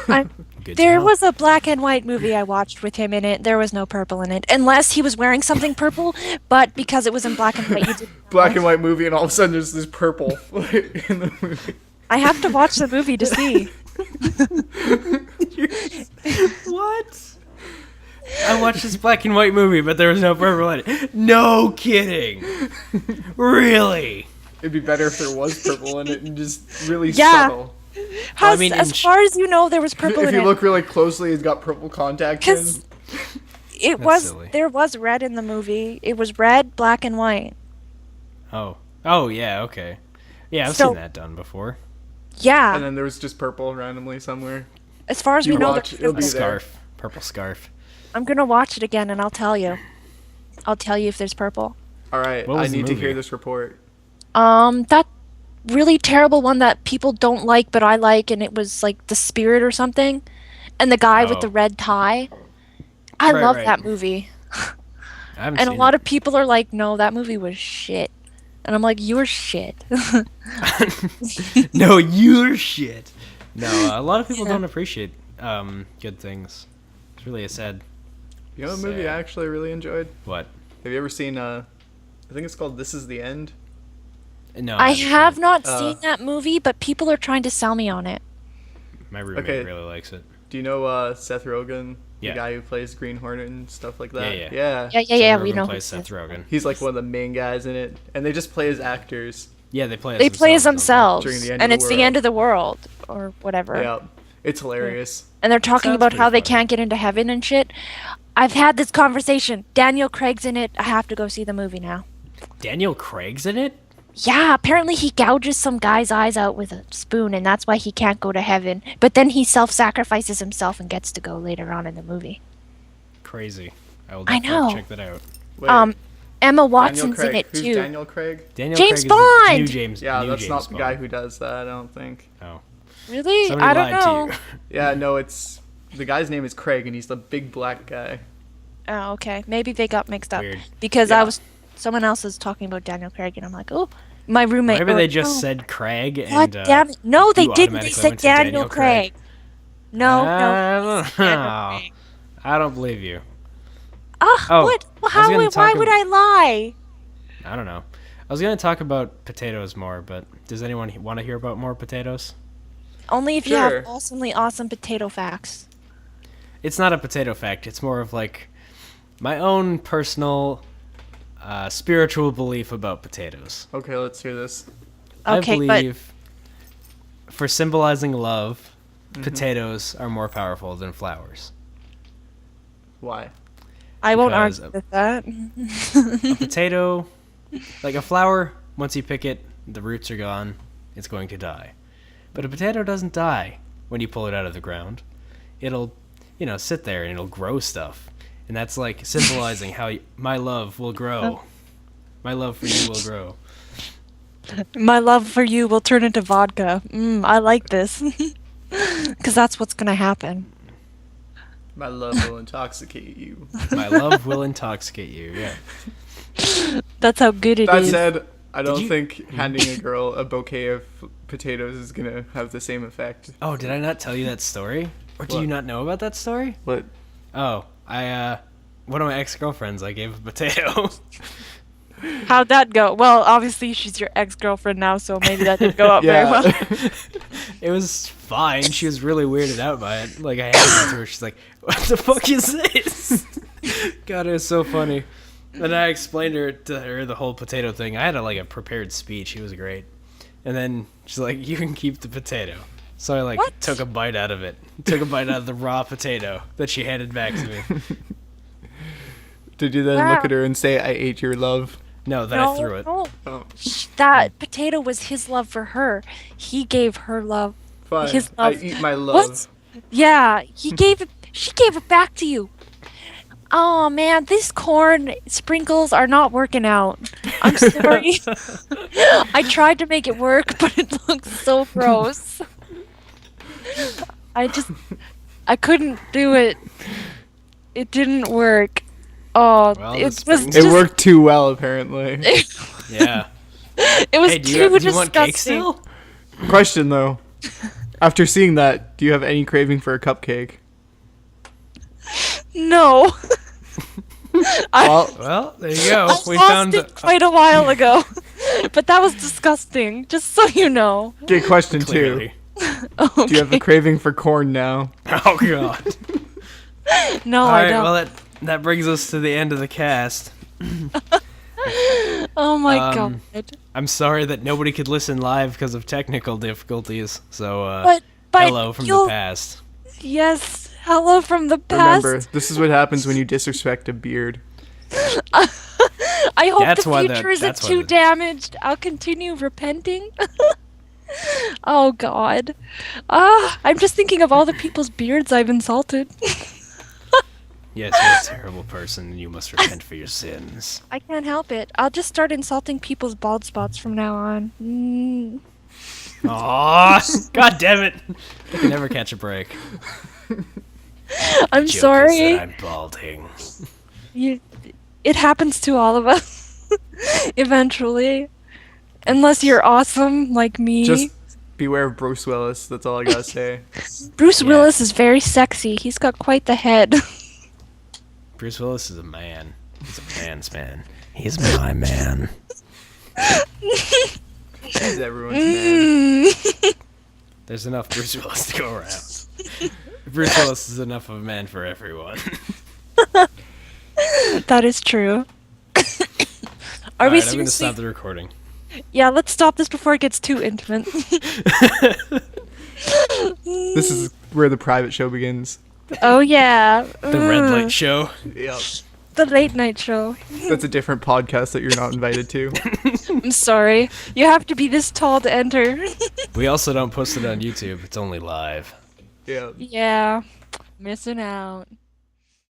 Good to There know. was a black and white movie I watched with him in it. There was no purple in it, unless he was wearing something purple. But because it was in black and white, you didn't. Black and white movie, and all of a sudden there's this purple in the movie. I have to watch the movie to see. What? I watched this black and white movie, but there was no purple in it. No kidding. Really? It'd be better if there was purple in it and just really Yeah. subtle. How, I mean, as in sh- far as you know, there was purple If in you it. look really closely, it's got purple contact in. Because it That's was silly. there was red in the movie. It was red, black, and white. Oh. Oh, yeah, okay. Yeah, I've So- seen that done before. Yeah. And then there was just purple randomly somewhere. As far as you we know, watch, there's it'll be purple. there. Scarf. Purple scarf. I'm gonna watch it again, and I'll tell you. I'll tell you if there's purple. All right, What I was the need to hear movie? this report. That really terrible one that people don't like, but I like, and it was like The Spirit or something, and the guy with Oh. the red tie. I Right, love right. that movie, I haven't and a seen lot it. of people are like, "No, that movie was shit," and I'm like, "You're shit." No, you're shit. No, a lot of people Yeah. don't appreciate good things. It's really a sad. You know what movie I Sad. actually really enjoyed? What? Have you ever seen, I think it's called This Is the End? No, I haven't seen have it. not Uh, seen that movie, but people are trying to sell me on it. My roommate Okay. really likes it. Do you know Seth Rogen? Yeah. The guy who plays Green Hornet and stuff like that? Yeah. Yeah, Seth we Rogen know. plays who it Seth is. Rogen. He's like one of the main guys in it, and they just play as actors. Yeah, they play. They play as don't themselves, During the end and of the it's the world. end of the world or whatever. Yeah, it's hilarious. And they're talking Sounds about pretty how they funny. can't get into heaven and shit. I've had this conversation. Daniel Craig's in it. I have to go see the movie now. they? Daniel Craig's in it. Yeah, apparently he gouges some guy's eyes out with a spoon, and that's why he can't go to heaven. But then he self-sacrifices himself and gets to go later on in the movie. Crazy. I will I definitely know. check that out. Wait, Emma Daniel Watson's Craig. in it Who's too. Daniel Craig? Daniel James Craig is the Bond! new James. Yeah, new that's James not the Bond. guy who does that, I don't think. Oh, Really? somebody I don't lied know. to you. Yeah, no, it's... The guy's name is Craig, and he's the big black guy. Oh, okay. Maybe they got mixed up Weird. because Yeah. someone else was talking about Daniel Craig, and I'm like, oh, my roommate. Maybe or- they just oh, said Craig what? and. Damn it. No, they you didn't. They automatically said went to Daniel Daniel Craig. Craig. No, no. I it's Daniel Craig. don't believe you. Ah, Oh, what? Well, I was how? gonna Why talk would ab- I lie? I don't know. I was gonna talk about potatoes more, but does anyone want to hear about more potatoes? Only if you Sure. have awesomely awesome potato facts. It's not a potato fact. It's more of like my own personal spiritual belief about potatoes. Okay, let's hear this. Okay, I but believe for symbolizing love, potatoes are more powerful than flowers. Why? I won't because argue with that. A potato, like a flower, once you pick it, the roots are gone, it's going to die. But a potato doesn't die when you pull it out of the ground. It'll, sit there and it'll grow stuff. And that's like symbolizing how my love will grow. My love for you will grow. My love for you will turn into vodka. I like this. Because that's what's going to happen. My love will intoxicate you. My love will intoxicate you, yeah. That's how good it That is. said, I don't you- think handing a girl a bouquet of potatoes is gonna have the same effect. Oh, did I not tell you that story? Or do you What? not know about that story? What? Oh, one of my ex-girlfriends, I gave a potato. How'd that go? Well, obviously she's your ex-girlfriend now, so maybe that didn't go up very Yeah. well. It was fine. She was really weirded out by it. Like, I handed it to her. She's like, what the fuck is this? God, it was so funny. And I explained to her the whole potato thing. I had a prepared speech. It was great. And then she's like, you can keep the potato. So I What? took a bite out of it. Took a bite out of the raw potato that she handed back to me. Did you then look at her and say, "I ate your love"? No, then No, I threw it. no. Oh, That potato was his love for her. He gave her love. fine. His I love. eat my love. What? Yeah, he gave it. She gave it back to you. Oh man, these corn sprinkles are not working out. I'm sorry. I tried to make it work, but it looks so gross. I just, I couldn't do it. It didn't work. Oh, Well, it the was sprinkles- It just, worked too well, apparently. Yeah. it was Hey, too do you disgusting. want cake still? Question though. After seeing that, do you have any craving for a cupcake? No. Well, Well, there you go. I We lost found. it quite a while ago, but that was disgusting. Just so you know. okay, question Clearly. 2. Do you have a craving for corn now? Oh god. No, All I right. don't. Well, that brings us to the end of the cast. Oh my Um, god. I'm sorry that nobody could listen live because of technical difficulties. So, But hello from the you'll- past. Yes, hello from the past. Remember, this is what happens when you disrespect a beard. I hope That's the why future isn't that's why too damaged. I'll continue repenting. Oh god. I'm just thinking of all the people's beards I've insulted. Yes, you're a terrible person, and you must repent for your sins. I can't help it. I'll just start insulting people's bald spots from now on. Aww, god damn it! I can never catch a break. I'm Joke is sorry. that I'm balding. It happens to all of us. Eventually. Unless you're awesome like me. Just beware of Bruce Willis. That's all I gotta say. Bruce Yeah. Willis is very sexy. He's got quite the head. Bruce Willis is a man. He's a man's man. He's my man. He's everyone's man. There's enough Bruce Willis to go around. Bruce Willis is enough of a man for everyone. That is true. Are we Alright, I'm gonna seriously? stop the recording. Yeah, let's stop this before it gets too intimate. This is where the private show begins. Oh yeah. The Red Light Show. Yep. The late night show. That's a different podcast that you're not invited to. I'm sorry. You have to be this tall to enter. We also don't post it on YouTube. It's only live. Yeah. Yeah. Missing out.